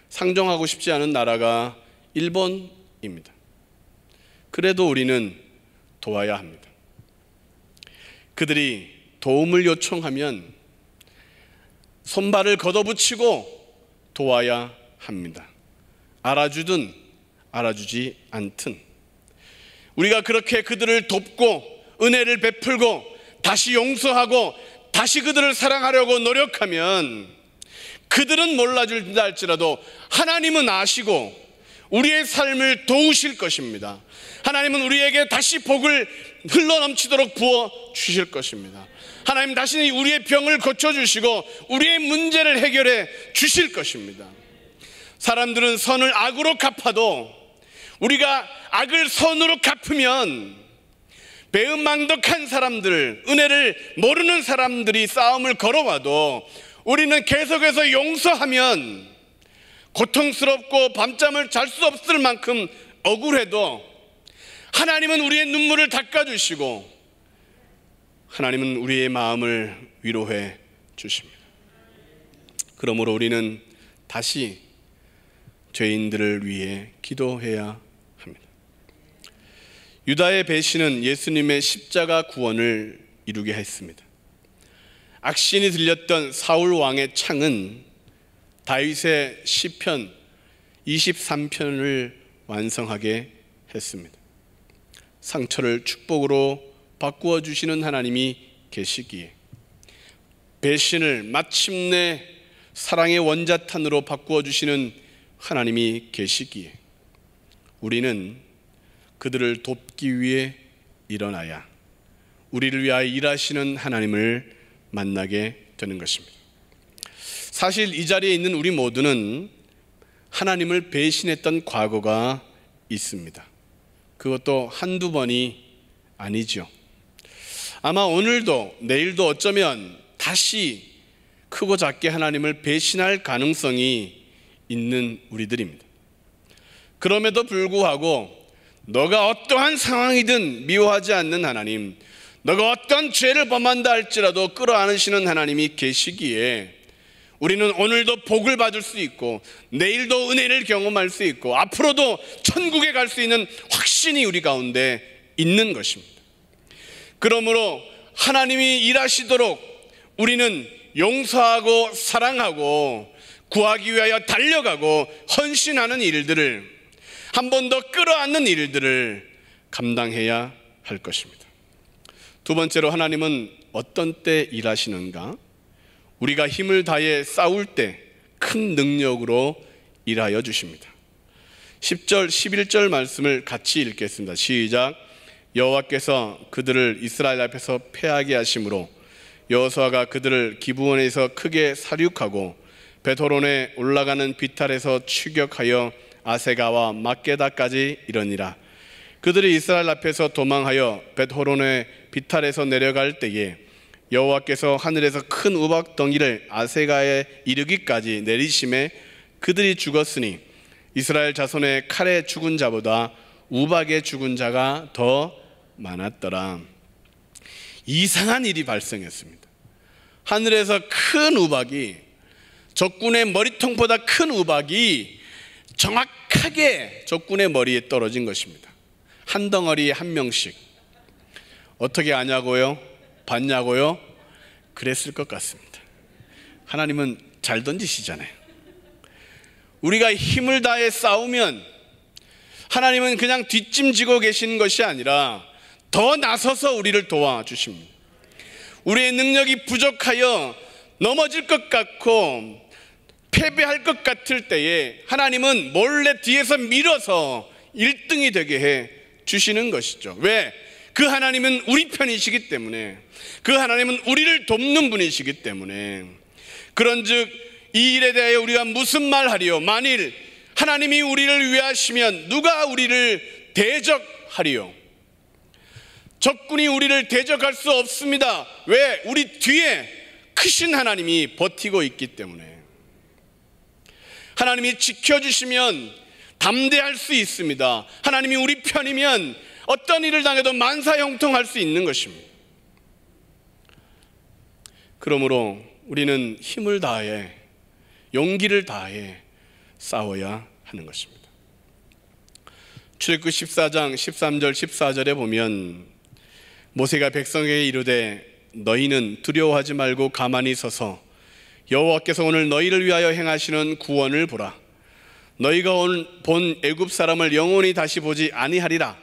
F: 상종하고 싶지 않은 나라가 일본입니다. 그래도 우리는 도와야 합니다. 그들이 도움을 요청하면 손발을 걷어붙이고 도와야 합니다. 알아주든 알아주지 않든 우리가 그렇게 그들을 돕고 은혜를 베풀고 다시 용서하고 다시 그들을 사랑하려고 노력하면 그들은 몰라준다 할지라도 하나님은 아시고 우리의 삶을 도우실 것입니다. 하나님은 우리에게 다시 복을 흘러넘치도록 부어주실 것입니다. 하나님 다시 우리의 병을 고쳐주시고 우리의 문제를 해결해 주실 것입니다. 사람들은 선을 악으로 갚아도 우리가 악을 선으로 갚으면 배은망덕한 사람들, 은혜를 모르는 사람들이 싸움을 걸어와도 우리는 계속해서 용서하면 고통스럽고 밤잠을 잘 수 없을 만큼 억울해도 하나님은 우리의 눈물을 닦아주시고 하나님은 우리의 마음을 위로해 주십니다. 그러므로 우리는 다시 죄인들을 위해 기도해야 합니다. 유다의 배신은 예수님의 십자가 구원을 이루게 했습니다. 악신이 들렸던 사울 왕의 창은 다윗의 시편 23편을 완성하게 했습니다. 상처를 축복으로 바꾸어 주시는 하나님이 계시기에, 배신을 마침내 사랑의 원자탄으로 바꾸어 주시는 하나님이 계시기에, 우리는 그들을 돕기 위해 일어나야 우리를 위하여 일하시는 하나님을 만나게 되는 것입니다. 사실 이 자리에 있는 우리 모두는 하나님을 배신했던 과거가 있습니다. 그것도 한두 번이 아니죠. 아마 오늘도 내일도 어쩌면 다시 크고 작게 하나님을 배신할 가능성이 있는 우리들입니다. 그럼에도 불구하고 너가 어떠한 상황이든 미워하지 않는 하나님, 너가 어떤 죄를 범한다 할지라도 끌어안으시는 하나님이 계시기에 우리는 오늘도 복을 받을 수 있고 내일도 은혜를 경험할 수 있고 앞으로도 천국에 갈 수 있는 확신이 우리 가운데 있는 것입니다. 그러므로 하나님이 일하시도록 우리는 용서하고 사랑하고 구하기 위하여 달려가고 헌신하는 일들을, 한 번 더 끌어안는 일들을 감당해야 할 것입니다. 두 번째로, 하나님은 어떤 때 일하시는가? 우리가 힘을 다해 싸울 때 큰 능력으로 일하여 주십니다. 10절 11절 말씀을 같이 읽겠습니다. 시작. 여호와께서 그들을 이스라엘 앞에서 패하게 하심으로 여호수아가 그들을 기브온에서 크게 사륙하고 벳호론에 올라가는 비탈에서 추격하여 아세가와 막게다까지 이르니라. 그들이 이스라엘 앞에서 도망하여 벳호론의 비탈에서 내려갈 때에 여호와께서 하늘에서 큰 우박 덩이를 아세가에 이르기까지 내리심에 그들이 죽었으니 이스라엘 자손의 칼에 죽은 자보다 우박에 죽은 자가 더 많았더라. 이상한 일이 발생했습니다. 하늘에서 큰 우박이, 적군의 머리통보다 큰 우박이 정확하게 적군의 머리에 떨어진 것입니다. 한 덩어리에 한 명씩. 어떻게 아냐고요? 봤냐고요? 그랬을 것 같습니다. 하나님은 잘 던지시잖아요. 우리가 힘을 다해 싸우면 하나님은 그냥 뒷짐지고 계시는 것이 아니라 더 나서서 우리를 도와주십니다. 우리의 능력이 부족하여 넘어질 것 같고 패배할 것 같을 때에 하나님은 몰래 뒤에서 밀어서 1등이 되게 해 주시는 것이죠. 왜? 그 하나님은 우리 편이시기 때문에, 그 하나님은 우리를 돕는 분이시기 때문에. 그런즉 이 일에 대하여 우리가 무슨 말 하리요? 만일 하나님이 우리를 위하시면 누가 우리를 대적하리요? 적군이 우리를 대적할 수 없습니다. 왜? 우리 뒤에 크신 하나님이 버티고 있기 때문에. 하나님이 지켜주시면 담대할 수 있습니다. 하나님이 우리 편이면 어떤 일을 당해도 만사형통할 수 있는 것입니다. 그러므로 우리는 힘을 다해, 용기를 다해 싸워야 하는 것입니다. 출애굽기 14장 13절 14절에 보면 모세가 백성에게 이르되 너희는 두려워하지 말고 가만히 서서 여호와께서 오늘 너희를 위하여 행하시는 구원을 보라. 너희가 오늘 본 애굽 사람을 영원히 다시 보지 아니하리라.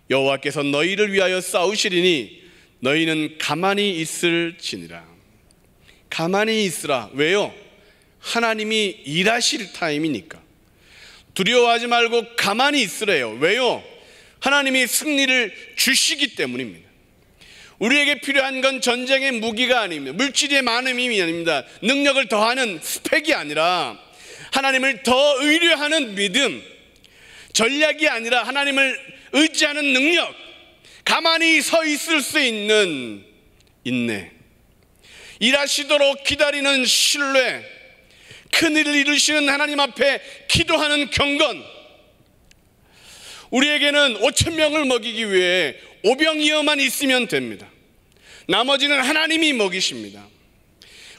F: 여호와께서 너희를 위하여 싸우시리니 너희는 가만히 있을지니라. 가만히 있으라. 왜요? 하나님이 일하실 타임이니까. 두려워하지 말고 가만히 있으래요. 왜요? 하나님이 승리를 주시기 때문입니다. 우리에게 필요한 건 전쟁의 무기가 아닙니다. 물질의 많음이 아닙니다. 능력을 더하는 스펙이 아니라 하나님을 더 의뢰하는 믿음, 전략이 아니라 하나님을 의지하는 능력, 가만히 서 있을 수 있는 인내, 일하시도록 기다리는 신뢰, 큰일을 이루시는 하나님 앞에 기도하는 경건. 우리에게는 5,000명을 먹이기 위해 오병이어만 있으면 됩니다. 나머지는 하나님이 먹이십니다.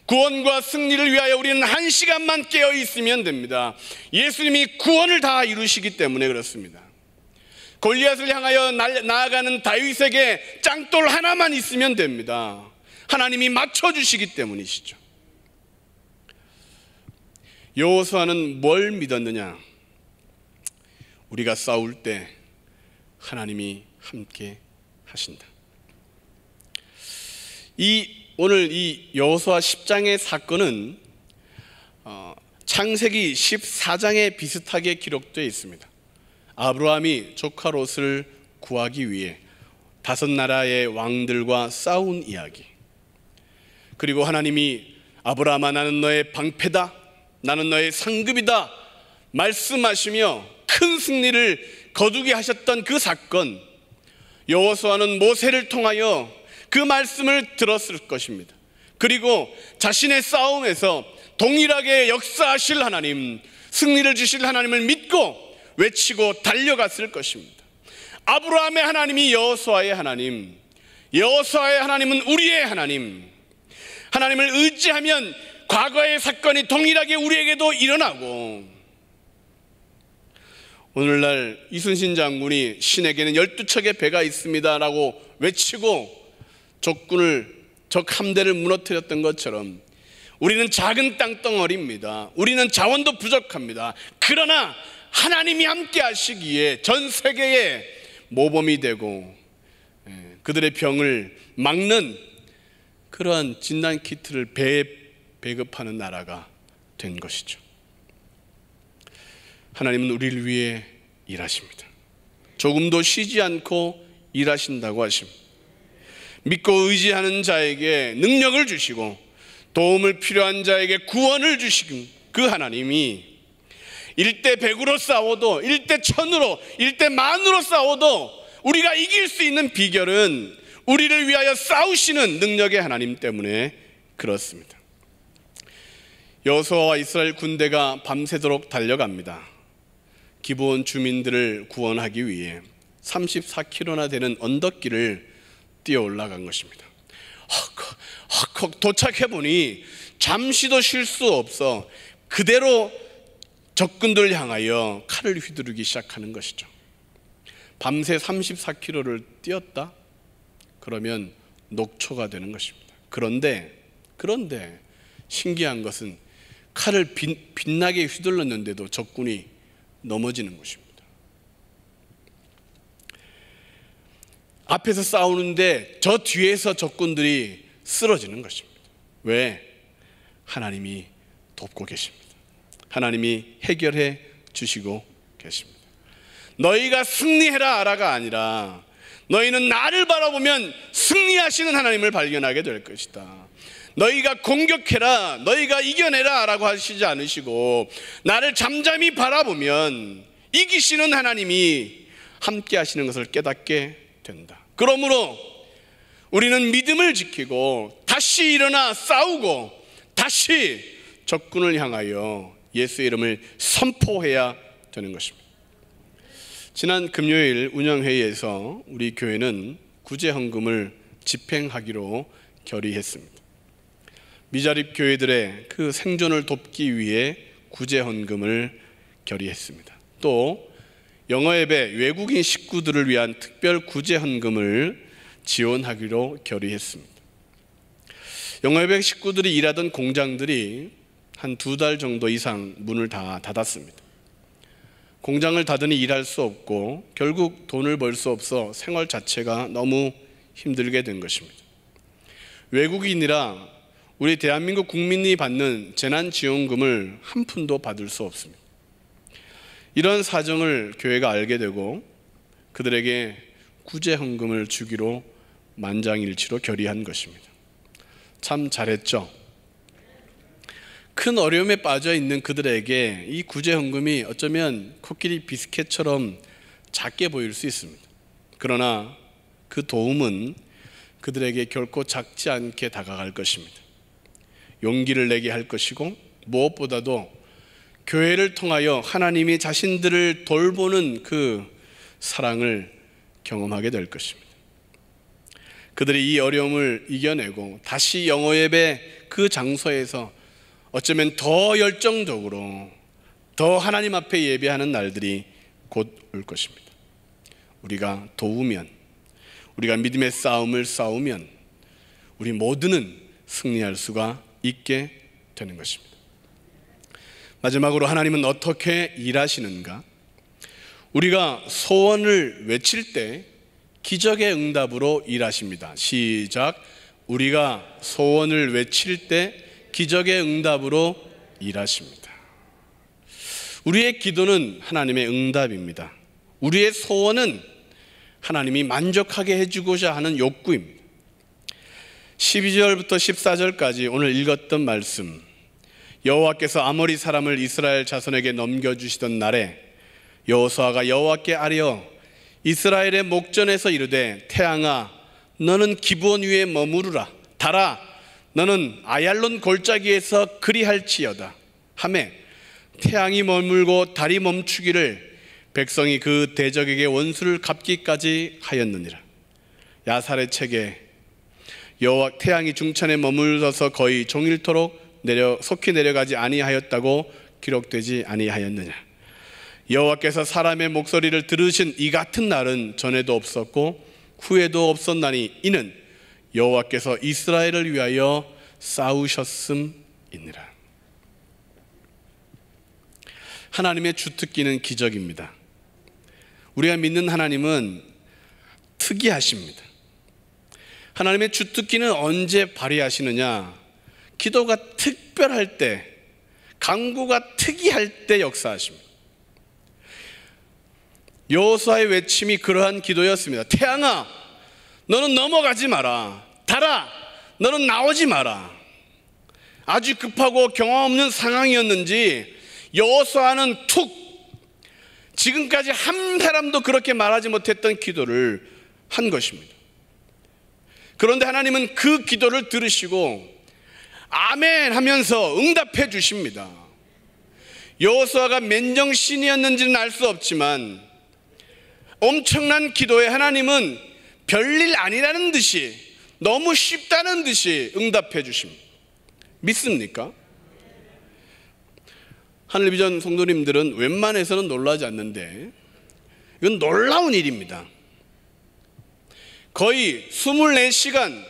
F: 구원과 승리를 위하여 우리는 1시간만 깨어 있으면 됩니다. 예수님이 구원을 다 이루시기 때문에 그렇습니다. 골리앗을 향하여 나아가는 다윗에게 짱돌 하나만 있으면 됩니다. 하나님이 맞춰주시기 때문이시죠. 여호수아는 뭘 믿었느냐? 우리가 싸울 때 하나님이 함께 하신다. 오늘 이 여호수아 10장의 사건은 창세기 14장에 비슷하게 기록되어 있습니다. 아브라함이 조카 롯을 구하기 위해 5나라의 왕들과 싸운 이야기, 그리고 하나님이 아브라함아 나는 너의 방패다, 나는 너의 상급이다 말씀하시며 큰 승리를 거두게 하셨던 그 사건, 여호수아는 모세를 통하여 그 말씀을 들었을 것입니다. 그리고 자신의 싸움에서 동일하게 역사하실 하나님, 승리를 주실 하나님을 믿고 외치고 달려갔을 것입니다. 아브라함의 하나님이 여호수아의 하나님, 여호수아의 하나님은 우리의 하나님. 하나님을 의지하면 과거의 사건이 동일하게 우리에게도 일어나고, 오늘날 이순신 장군이 신에게는 12척의 배가 있습니다 라고 외치고 적 함대를 무너뜨렸던 것처럼 우리는 작은 땅덩어리입니다. 우리는 자원도 부족합니다. 그러나 하나님이 함께 하시기에 전 세계에 모범이 되고 그들의 병을 막는 그러한 진단키트를 배에 배급하는 나라가 된 것이죠. 하나님은 우리를 위해 일하십니다. 조금도 쉬지 않고 일하신다고 하십니다. 믿고 의지하는 자에게 능력을 주시고 도움을 필요한 자에게 구원을 주시는 그 하나님이 1대 100으로 싸워도 1대 1000으로 1대 10,000으로 싸워도 우리가 이길 수 있는 비결은 우리를 위하여 싸우시는 능력의 하나님 때문에 그렇습니다. 여호수아와 이스라엘 군대가 밤새도록 달려갑니다. 기브온 주민들을 구원하기 위해 34km나 되는 언덕길을 뛰어 올라간 것입니다. 헉헉 도착해보니 잠시도 쉴 수 없어 그대로 적군들을 향하여 칼을 휘두르기 시작하는 것이죠. 밤새 34km를 뛰었다? 그러면 녹초가 되는 것입니다. 그런데 신기한 것은 칼을 빛나게 휘둘렀는데도 적군이 넘어지는 것입니다. 앞에서 싸우는데 저 뒤에서 적군들이 쓰러지는 것입니다. 왜? 하나님이 돕고 계십니다. 하나님이 해결해 주시고 계십니다. 너희가 승리해라가 아니라 너희는 나를 바라보면 승리하시는 하나님을 발견하게 될 것이다. 너희가 공격해라, 너희가 이겨내라 라고 하시지 않으시고 나를 잠잠히 바라보면 이기시는 하나님이 함께 하시는 것을 깨닫게 된다. 그러므로 우리는 믿음을 지키고 다시 일어나 싸우고 다시 적군을 향하여 예수의 이름을 선포해야 되는 것입니다. 지난 금요일 운영회의에서 우리 교회는 구제헌금을 집행하기로 결의했습니다. 미자립 교회들의 그 생존을 돕기 위해 구제헌금을 결의했습니다. 또 영어예배 외국인 식구들을 위한 특별 구제헌금을 지원하기로 결의했습니다. 영어예배 식구들이 일하던 공장들이 한 2달 정도 이상 문을 다 닫았습니다. 공장을 닫으니 일할 수 없고 결국 돈을 벌 수 없어 생활 자체가 너무 힘들게 된 것입니다. 외국인이라 우리 대한민국 국민이 받는 재난지원금을 한 푼도 받을 수 없습니다. 이런 사정을 교회가 알게 되고 그들에게 구제헌금을 주기로 만장일치로 결의한 것입니다. 참 잘했죠? 큰 어려움에 빠져 있는 그들에게 이 구제헌금이 어쩌면 코끼리 비스켓처럼 작게 보일 수 있습니다. 그러나 그 도움은 그들에게 결코 작지 않게 다가갈 것입니다. 용기를 내게 할 것이고 무엇보다도 교회를 통하여 하나님이 자신들을 돌보는 그 사랑을 경험하게 될 것입니다. 그들이 이 어려움을 이겨내고 다시 영어예배 그 장소에서 어쩌면 더 열정적으로 더 하나님 앞에 예배하는 날들이 곧 올 것입니다. 우리가 도우면, 우리가 믿음의 싸움을 싸우면 우리 모두는 승리할 수가 있게 되는 것입니다. 마지막으로 하나님은 어떻게 일하시는가? 우리가 소원을 외칠 때 기적의 응답으로 일하십니다. 시작. 우리가 소원을 외칠 때 기적의 응답으로 일하십니다. 우리의 기도는 하나님의 응답입니다. 우리의 소원은 하나님이 만족하게 해주고자 하는 욕구입니다. 12절부터 14절까지 오늘 읽었던 말씀, 여호와께서 아모리 사람을 이스라엘 자손에게 넘겨주시던 날에 여호수아가 여호와께 아뢰어 이스라엘의 목전에서 이르되 태양아 너는 기브온 위에 머무르라, 달아 너는 아얄론 골짜기에서 그리할지어다 하매 태양이 머물고 달이 멈추기를 백성이 그 대적에게 원수를 갚기까지 하였느니라. 야살의 책에 여호와 태양이 중천에 머물러서 거의 종일토록 속히 내려가지 아니하였다고 기록되지 아니하였느냐. 여호와께서 사람의 목소리를 들으신 이 같은 날은 전에도 없었고 후에도 없었나니 이는 여호와께서 이스라엘을 위하여 싸우셨음이니라. 하나님의 주특기는 기적입니다. 우리가 믿는 하나님은 특이하십니다. 하나님의 주특기는 언제 발휘하시느냐? 기도가 특별할 때, 간구가 특이할 때 역사하십니다. 여호수아의 외침이 그러한 기도였습니다. 태양아 너는 넘어가지 마라, 달아 너는 나오지 마라. 아주 급하고 경험 없는 상황이었는지 여호수아는 지금까지 한 사람도 그렇게 말하지 못했던 기도를 한 것입니다. 그런데 하나님은 그 기도를 들으시고 아멘 하면서 응답해 주십니다. 여호수아가 맨정신이었는지는 알 수 없지만 엄청난 기도에 하나님은 별일 아니라는 듯이, 너무 쉽다는 듯이 응답해 주십니다. 믿습니까? 하늘비전 성도님들은 웬만해서는 놀라지 않는데 이건 놀라운 일입니다. 거의 23시간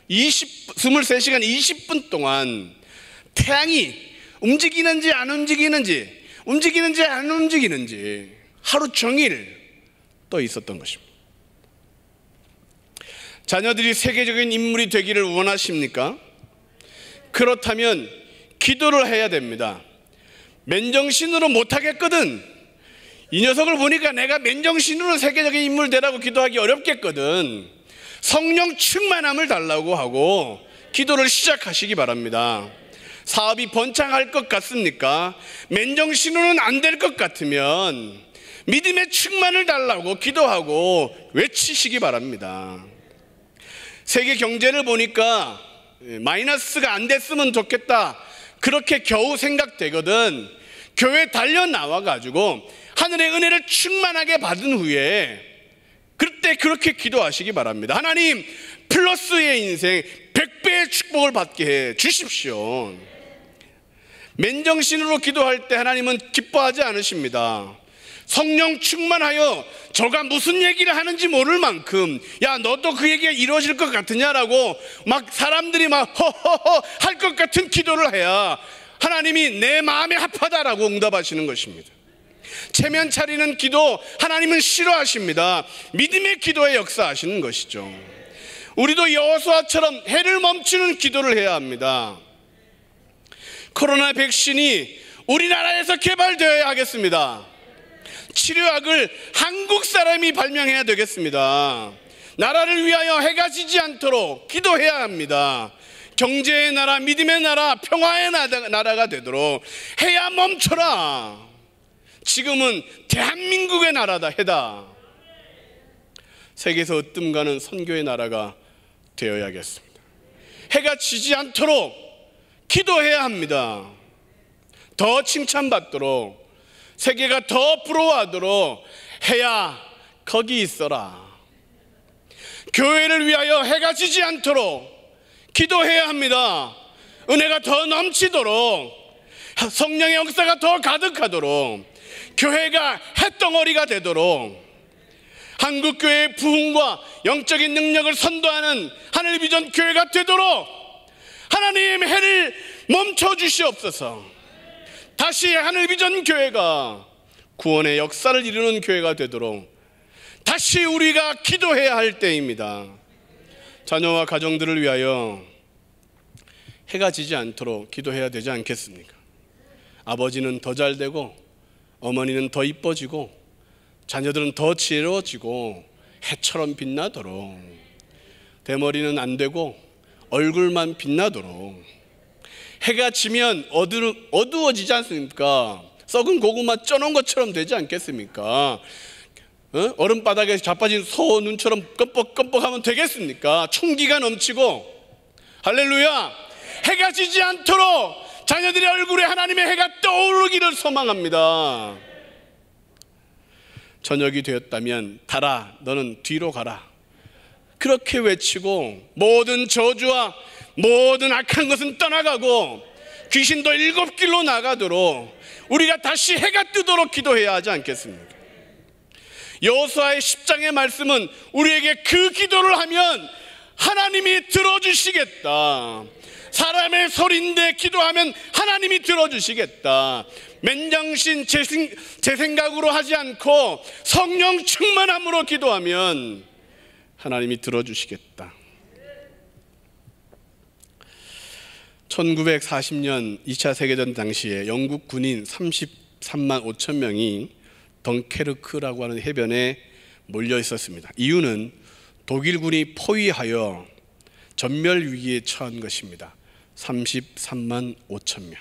F: 20분 동안 태양이 움직이는지 안 움직이는지 안 움직이는지 하루 종일 떠 있었던 것입니다. 자녀들이 세계적인 인물이 되기를 원하십니까? 그렇다면 기도를 해야 됩니다. 맨정신으로 못하겠거든, 이 녀석을 보니까 내가 맨정신으로 세계적인 인물 되라고 기도하기 어렵겠거든, 성령 충만함을 달라고 하고 기도를 시작하시기 바랍니다. 사업이 번창할 것 같습니까? 맨정신으로는 안 될 것 같으면 믿음의 충만을 달라고 기도하고 외치시기 바랍니다. 세계 경제를 보니까 마이너스가 안 됐으면 좋겠다, 그렇게 겨우 생각되거든. 교회 달려 나와가지고 하늘의 은혜를 충만하게 받은 후에 그때 그렇게 기도하시기 바랍니다. 하나님, 플러스의 인생 100배의 축복을 받게 해 주십시오. 맨정신으로 기도할 때 하나님은 기뻐하지 않으십니다. 성령 충만하여 저가 무슨 얘기를 하는지 모를 만큼, 야 너도 그 얘기가 이루어질 것 같으냐라고 막 사람들이 막 허허허 할 것 같은 기도를 해야 하나님이 내 마음에 합하다라고 응답하시는 것입니다. 체면 차리는 기도 하나님은 싫어하십니다. 믿음의 기도에 역사하시는 것이죠. 우리도 여호수아처럼 해를 멈추는 기도를 해야 합니다. 코로나 백신이 우리나라에서 개발되어야 하겠습니다. 치료약을 한국 사람이 발명해야 되겠습니다. 나라를 위하여 해가 지지 않도록 기도해야 합니다. 경제의 나라, 믿음의 나라, 평화의 나라가 되도록 해야 멈춰라. 지금은 대한민국의 나라다, 해다. 세계에서 으뜸가는 선교의 나라가 되어야겠습니다. 해가 지지 않도록 기도해야 합니다. 더 칭찬받도록, 세계가 더 부러워하도록 해야 거기 있어라. 교회를 위하여 해가 지지 않도록 기도해야 합니다. 은혜가 더 넘치도록, 성령의 역사가 더 가득하도록, 교회가 햇덩어리가 되도록 한국교회의 부흥과 영적인 능력을 선도하는 하늘 비전 교회가 되도록 하나님 해를 멈춰 주시옵소서. 다시 하늘 비전 교회가 구원의 역사를 이루는 교회가 되도록 다시 우리가 기도해야 할 때입니다. 자녀와 가정들을 위하여 해가 지지 않도록 기도해야 되지 않겠습니까? 아버지는 더 잘되고 어머니는 더 이뻐지고 자녀들은 더 지혜로워지고 해처럼 빛나도록, 대머리는 안 되고 얼굴만 빛나도록. 해가 지면 어두워지지 않습니까? 썩은 고구마 쪄놓은 것처럼 되지 않겠습니까? 얼음바닥에 자빠진 소 눈처럼 껌뻑껌뻑하면 되겠습니까? 총기가 넘치고. 할렐루야! 해가 지지 않도록 자녀들의 얼굴에 하나님의 해가 떠오르기를 소망합니다. 저녁이 되었다면 달아 너는 뒤로 가라, 그렇게 외치고 모든 저주와 모든 악한 것은 떠나가고 귀신도 7길로 나가도록 우리가 다시 해가 뜨도록 기도해야 하지 않겠습니까? 여호수아의 10장의 말씀은 우리에게 그 기도를 하면 하나님이 들어주시겠다. 사람의 소리인데 기도하면 하나님이 들어주시겠다. 맨정신 제 생각으로 하지 않고 성령 충만함으로 기도하면 하나님이 들어주시겠다. 1940년 2차 세계대전 당시에 영국 군인 33만 5천 명이 덩케르크라고 하는 해변에 몰려 있었습니다. 이유는 독일군이 포위하여 전멸 위기에 처한 것입니다. 33만 5천 명.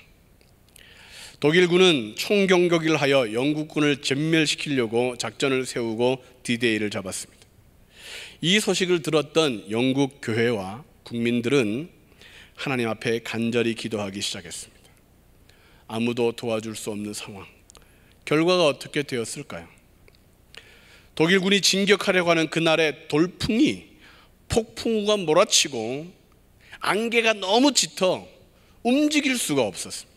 F: 독일군은 총공격을 하여 영국군을 전멸시키려고 작전을 세우고 디데이를 잡았습니다. 이 소식을 들었던 영국 교회와 국민들은 하나님 앞에 간절히 기도하기 시작했습니다. 아무도 도와줄 수 없는 상황. 결과가 어떻게 되었을까요? 독일군이 진격하려고 하는 그날의 돌풍이 폭풍우가 몰아치고 안개가 너무 짙어 움직일 수가 없었습니다.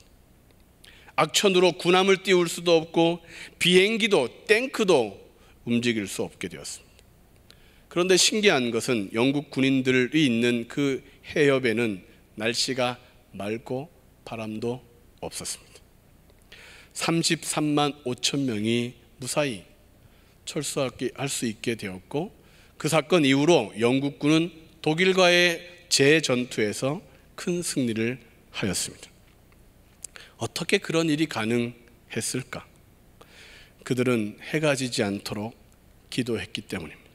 F: 악천후로 군함을 띄울 수도 없고 비행기도 탱크도 움직일 수 없게 되었습니다. 그런데 신기한 것은 영국 군인들이 있는 그 해협에는 날씨가 맑고 바람도 없었습니다. 33만 5천 명이 무사히 철수할 수 있게 되었고, 그 사건 이후로 영국군은 독일과의 재전투에서 큰 승리를 하였습니다. 어떻게 그런 일이 가능했을까? 그들은 해가 지지 않도록 기도했기 때문입니다.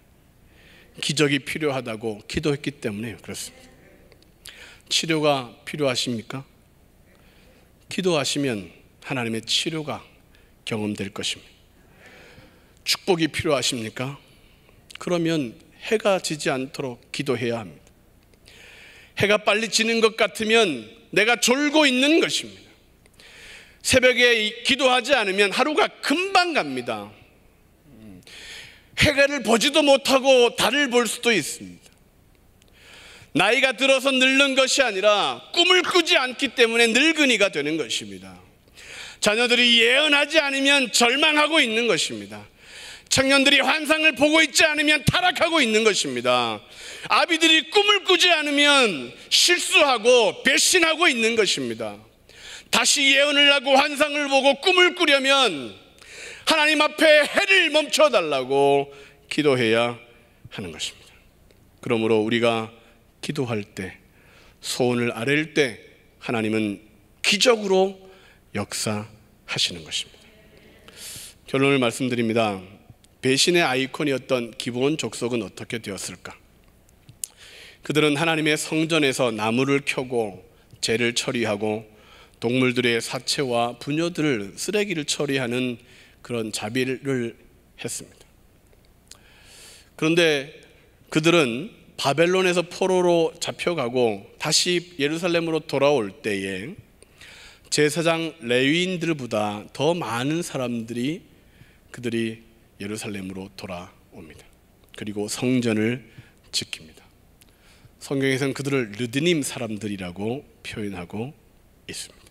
F: 기적이 필요하다고 기도했기 때문에 그렇습니다. 치료가 필요하십니까? 기도하시면 하나님의 치료가 경험될 것입니다. 축복이 필요하십니까? 그러면 해가 지지 않도록 기도해야 합니다. 해가 빨리 지는 것 같으면 내가 졸고 있는 것입니다. 새벽에 기도하지 않으면 하루가 금방 갑니다. 해를 보지도 못하고 달을 볼 수도 있습니다. 나이가 들어서 늙는 것이 아니라 꿈을 꾸지 않기 때문에 늙은이가 되는 것입니다. 자녀들이 예언하지 않으면 절망하고 있는 것입니다. 청년들이 환상을 보고 있지 않으면 타락하고 있는 것입니다. 아비들이 꿈을 꾸지 않으면 실수하고 배신하고 있는 것입니다. 다시 예언을 하고 환상을 보고 꿈을 꾸려면 하나님 앞에 해를 멈춰달라고 기도해야 하는 것입니다. 그러므로 우리가 기도할 때, 소원을 아뢰일 때 하나님은 기적으로 역사하시는 것입니다. 결론을 말씀드립니다. 배신의 아이콘이었던 기브온 족속은 어떻게 되었을까? 그들은 하나님의 성전에서 나무를 켜고 재를 처리하고 동물들의 사체와 부녀들을 쓰레기를 처리하는 그런 자비를 했습니다. 그런데 그들은 바벨론에서 포로로 잡혀가고 다시 예루살렘으로 돌아올 때에 제사장 레위인들보다 더 많은 사람들이 그들이 예루살렘으로 돌아옵니다. 그리고 성전을 지킵니다. 성경에서는 그들을 르드님 사람들이라고 표현하고 있습니다.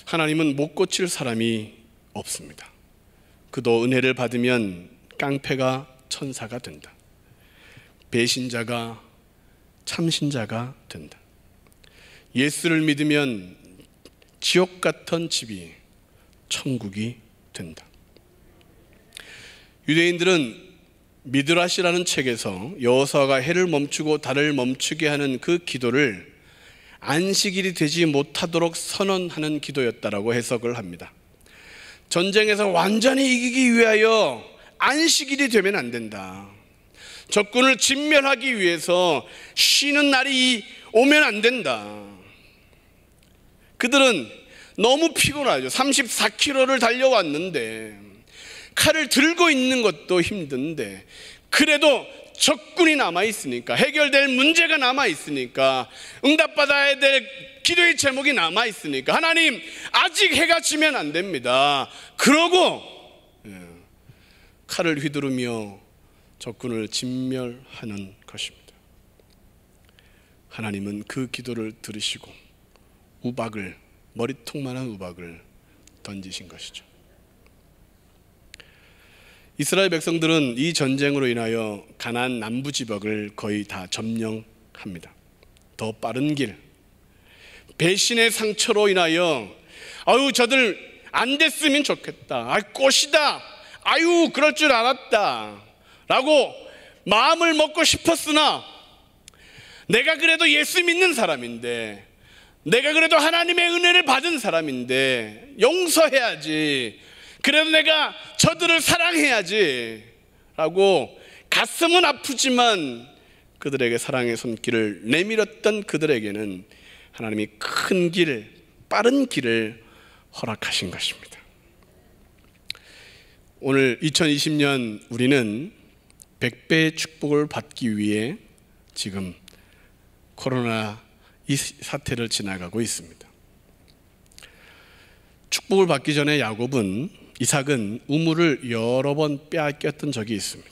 F: 하나님은 못 고칠 사람이 없습니다. 그도 은혜를 받으면 깡패가 천사가 된다. 배신자가 참신자가 된다. 예수를 믿으면 지옥 같은 집이 천국이 된다. 유대인들은 미드라시라는 책에서 여호수아가 해를 멈추고 달을 멈추게 하는 그 기도를 안식일이 되지 못하도록 선언하는 기도였다라고 해석을 합니다. 전쟁에서 완전히 이기기 위하여 안식일이 되면 안 된다. 적군을 진멸하기 위해서 쉬는 날이 오면 안 된다. 그들은 너무 피곤하죠. 34km를 달려왔는데 칼을 들고 있는 것도 힘든데 그래도 적군이 남아있으니까, 해결될 문제가 남아있으니까, 응답받아야 될 기도의 제목이 남아있으니까 하나님 아직 해가 지면 안 됩니다. 그러고 칼을 휘두르며 적군을 진멸하는 것입니다. 하나님은 그 기도를 들으시고 우박을, 머리통만한 우박을 던지신 것이죠. 이스라엘 백성들은 이 전쟁으로 인하여 가나안 남부 지역을 거의 다 점령합니다. 더 빠른 길, 배신의 상처로 인하여 아유 저들 안 됐으면 좋겠다, 아유 꽃이다, 아유 그럴 줄 알았다 라고 마음을 먹고 싶었으나 내가 그래도 예수 믿는 사람인데, 내가 그래도 하나님의 은혜를 받은 사람인데 용서해야지, 그래도 내가 저들을 사랑해야지 라고 가슴은 아프지만 그들에게 사랑의 손길을 내밀었던 그들에게는 하나님이 큰 길, 빠른 길을 허락하신 것입니다. 오늘 2020년 우리는 100배의 축복을 받기 위해 지금 코로나 이 사태를 지나가고 있습니다. 축복을 받기 전에 이삭은 우물을 여러 번 빼앗겼던 적이 있습니다.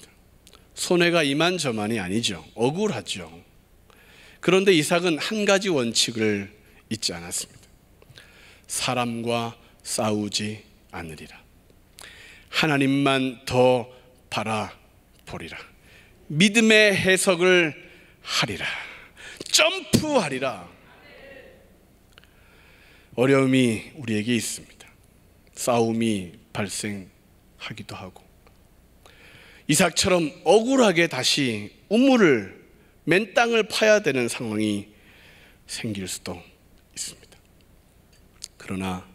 F: 손해가 이만저만이 아니죠. 억울하죠. 그런데 이삭은 한 가지 원칙을 잊지 않았습니다. 사람과 싸우지 않으리라. 하나님만 더 바라보리라. 믿음의 해석을 하리라. 점프하리라. 어려움이 우리에게 있습니다. 싸움이 발생하기도 하고, 이삭처럼 억울하게 다시 우물을, 맨 땅을 파야 되는 상황이 생길 수도 있습니다. 그러나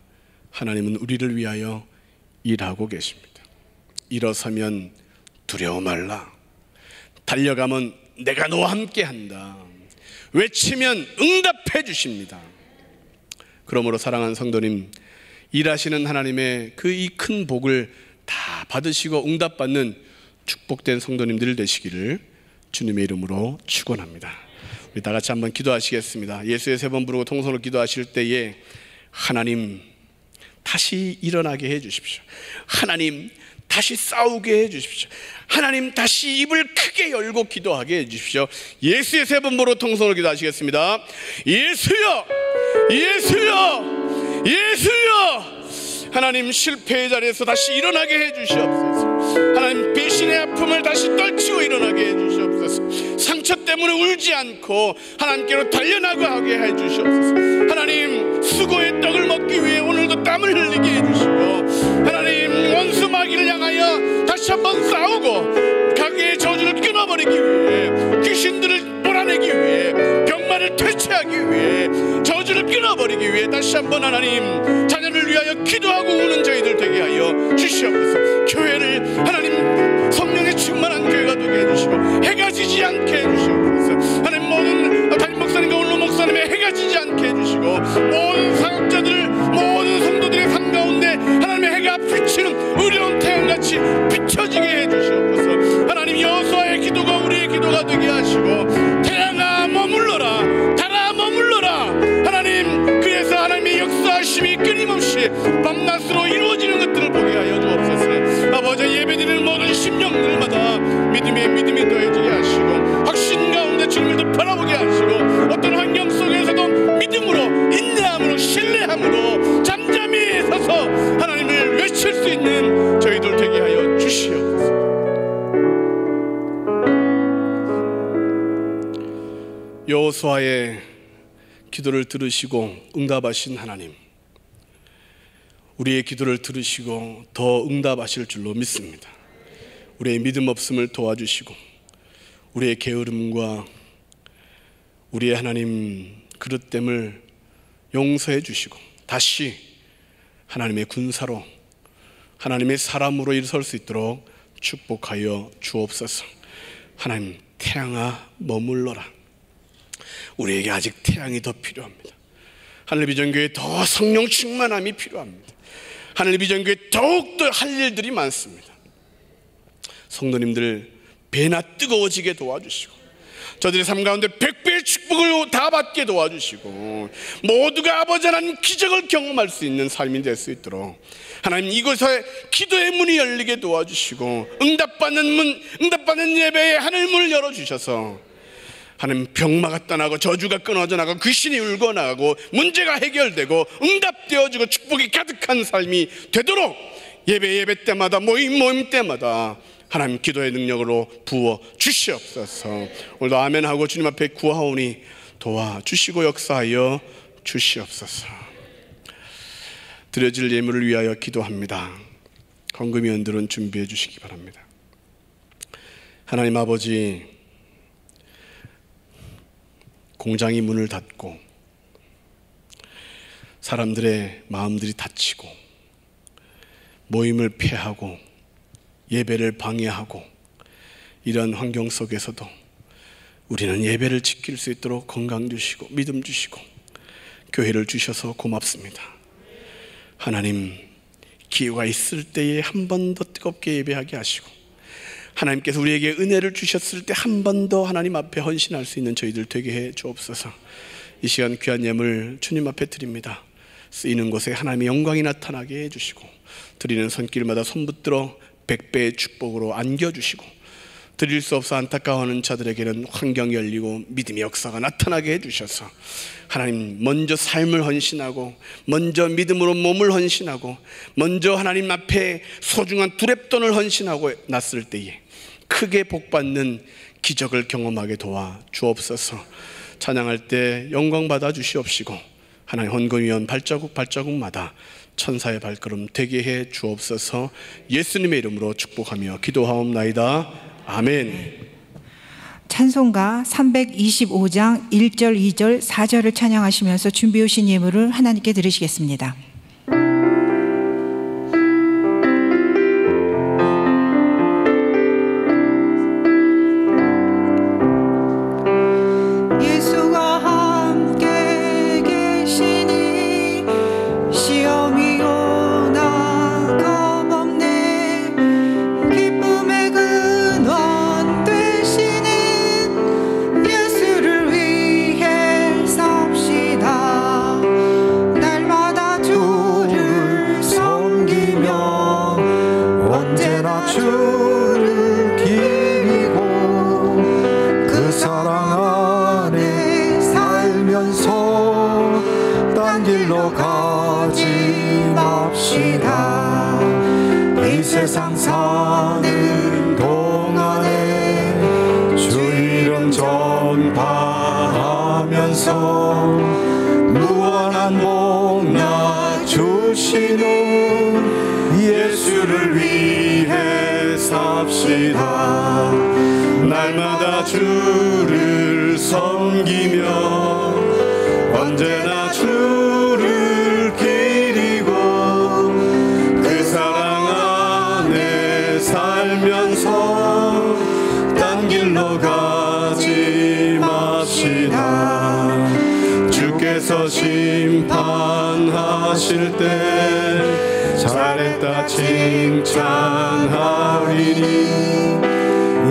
F: 하나님은 우리를 위하여 일하고 계십니다. 일어서면 두려워 말라. 달려가면 내가 너와 함께 한다. 외치면 응답해 주십니다. 그러므로 사랑하는 성도님, 일하시는 하나님의 그 이 큰 복을 다 받으시고 응답받는 축복된 성도님들 되시기를 주님의 이름으로 축원합니다. 우리 다 같이 한번 기도하시겠습니다. 예수의 3번 부르고 통성으로 기도하실 때에 하나님 다시 일어나게 해 주십시오. 하나님 다시 싸우게 해 주십시오. 하나님 다시 입을 크게 열고 기도하게 해 주십시오. 예수의 3번 부르고 통성으로 기도하시겠습니다. 예수여, 예수여, 예수여. 하나님 실패의 자리에서 다시 일어나게 해 주시옵소서. 하나님 배신의 아픔을 다시 떨치고 일어나게 해 주시옵소서. 상처 때문에 울지 않고 하나님께로 달려나가게 해 주시옵소서. 하나님 수고의 떡을 먹기 위해 오늘도 땀을 흘리게 해 주시고, 하나님 원수 마귀를 향하여 다시 한번 싸우고 가게의 저주를 끊어버리기 위해, 귀신들을 몰아내기 위해, 병마를 퇴치하기 위해, 저주를 끊어버리기 위해 다시 한번 하나님 자녀를 위하여 기도하고 우는 저희들 되게 하여 주시옵소서. 교회를 하나님 성령의 충만한 교회가 되게 해주시고 해가 지지 않게 해주시옵소서. 하나님 모든 담임 목사님과 원로 목사님의 해가 지지 않게 해주시고, 모든 사역자들, 모든 성도들의 삶 가운데 하나님의 해가 비치는 의로운 태양같이 비춰지게 해주시옵소서. 하나님 여호수아의 기도가 우리의 기도가 되게 하시고, 태양아 머물러라, 달아 머물러라. 하나님 그래서 하나님의 역사하심이 끊임없이 밤낮으로 이루어지는 것들을 보게 하여 주옵소서. 아버지 예배드리는 모든 심령들마다 믿음이 더해지게 하시고, 확신 가운데 주님을 더 바라보게 하시고, 어떤 환경 속에서도 믿음으로, 인내함으로, 신뢰함으로 잠잠히 서서 하나님을 외칠 수 있는 저희들 되게 하여 주시옵소서. 여호수아의 기도를 들으시고 응답하신 하나님, 우리의 기도를 들으시고 더 응답하실 줄로 믿습니다. 우리의 믿음 없음을 도와주시고 우리의 게으름과 우리의 하나님 그릇됨을 용서해 주시고 다시 하나님의 군사로, 하나님의 사람으로 일설 수 있도록 축복하여 주옵소서. 하나님, 태양아 머물러라. 우리에게 아직 태양이 더 필요합니다. 하늘 비전교회에 더 성령 충만함이 필요합니다. 하늘 비전교회에 더욱더 할 일들이 많습니다. 성도님들 배나 뜨거워지게 도와주시고 저들의 삶 가운데 100배의 축복을 다 받게 도와주시고 모두가 아버지 하나님 기적을 경험할 수 있는 삶이 될 수 있도록 하나님 이곳에 기도의 문이 열리게 도와주시고 응답받는 예배의 하늘 문을 열어주셔서 하나님 병마가 떠나고 저주가 끊어져 나가고 귀신이 울고 나가고 문제가 해결되고 응답되어지고 축복이 가득한 삶이 되도록 예배 때마다 모임 때마다 하나님 기도의 능력으로 부어 주시옵소서. 오늘도 아멘하고 주님 앞에 구하오니 도와주시고 역사하여 주시옵소서. 드려질 예물을 위하여 기도합니다. 헌금위원들은 준비해 주시기 바랍니다. 하나님 아버지, 공장이 문을 닫고 사람들의 마음들이 닫히고 모임을 폐하고 예배를 방해하고 이런 환경 속에서도 우리는 예배를 지킬 수 있도록 건강 주시고 믿음 주시고 교회를 주셔서 고맙습니다. 하나님, 기회가 있을 때에 한 번 더 뜨겁게 예배하게 하시고 하나님께서 우리에게 은혜를 주셨을 때 한 번 더 하나님 앞에 헌신할 수 있는 저희들 되게 해 주옵소서. 이 시간 귀한 예물 주님 앞에 드립니다. 쓰이는 곳에 하나님의 영광이 나타나게 해주시고 드리는 손길마다 손붙들어 100배의 축복으로 안겨주시고 드릴 수 없어 안타까워하는 자들에게는 환경이 열리고 믿음의 역사가 나타나게 해주셔서 하나님 먼저 삶을 헌신하고 먼저 믿음으로 몸을 헌신하고 먼저 하나님 앞에 소중한 두렙돈을 헌신하고 났을 때에 크게 복받는 기적을 경험하게 도와 주옵소서. 찬양할 때 영광 받아 주시옵시고 하나님 헌금위원 발자국마다 천사의 발걸음 되게 해 주옵소서. 예수님의 이름으로 축복하며 기도하옵나이다. 아멘.
C: 찬송가 325장 1절, 2절, 4절을 찬양하시면서 준비해 오신 예물을 하나님께 드리시겠습니다.
B: 세상 사는 동안에 주 이름 전파하면서 무한한 복나 주시는 예수를 위해 삽시다. 날마다 주를 섬기며 언제나 주를 기리고 그 사랑 안에 살면서 딴 길로 가지 맙시다. 주께서 심판하실 때 잘했다 칭찬하리니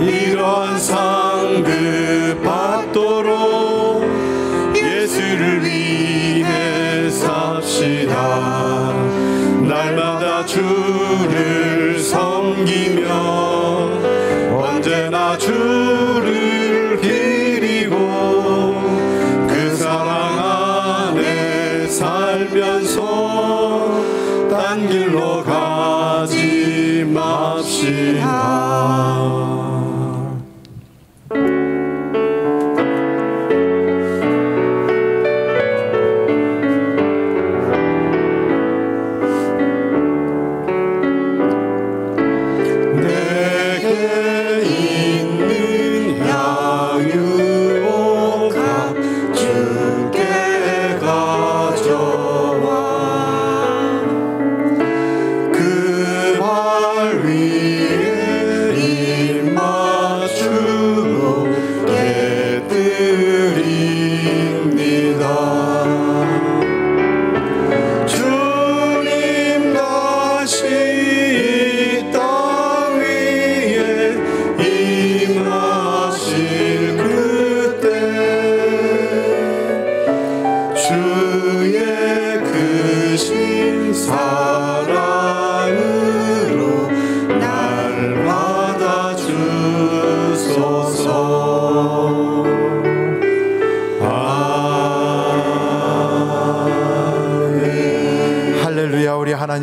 B: 이러한 상급 받도록 예수를 위해 삽시다. 날마다 주를 섬기며 언제나 주를 기리고 그 사랑 안에 살면서 딴 길로 가지 맙시다.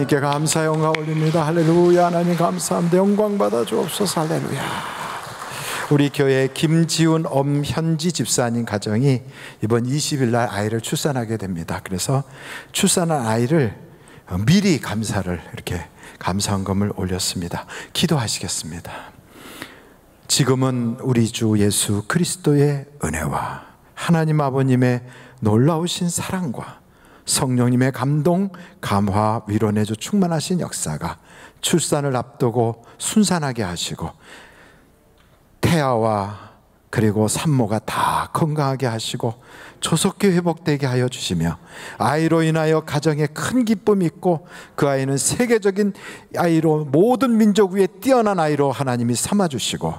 B: 하나님께 감사 영광 올립니다. 할렐루야. 하나님 감사합니다. 영광 받아 주옵소서. 할렐루야. 우리 교회 김지훈 엄현지 집사님 가정이 이번 20일 날 아이를 출산하게 됩니다. 그래서 출산한 아이를 미리 감사를 이렇게 감사헌금을 올렸습니다. 기도하시겠습니다. 지금은 우리 주 예수 그리스도의 은혜와 하나님 아버님의 놀라우신 사랑과 성령님의 감동, 감화, 위로내주 충만하신 역사가 출산을 앞두고 순산하게 하시고 태아와 그리고 산모가 다 건강하게 하시고 조속히 회복되게 하여 주시며 아이로 인하여 가정에 큰 기쁨이 있고 그 아이는 세계적인 아이로 모든 민족 위에 뛰어난 아이로 하나님이 삼아주시고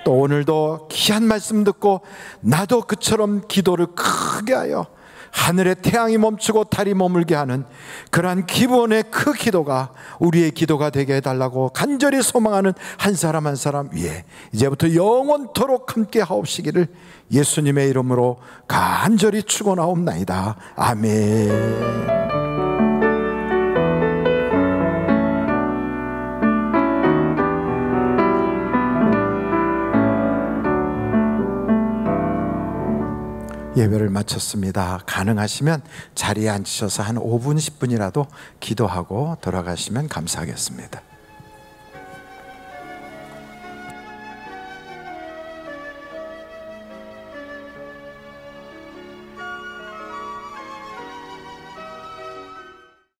B: 또 오늘도 귀한 말씀 듣고 나도 그처럼 기도를 크게 하여 하늘에 태양이 멈추고 달이 머물게 하는 그러한 기본의 그 기도가 우리의 기도가 되게 해달라고 간절히 소망하는 한 사람 한 사람 위에 이제부터 영원토록 함께 하옵시기를 예수님의 이름으로 간절히 축원하옵나이다. 아멘. 예배를 마쳤습니다. 가능하시면 자리에 앉으셔서 한 5분 10분이라도 기도하고 돌아가시면 감사하겠습니다.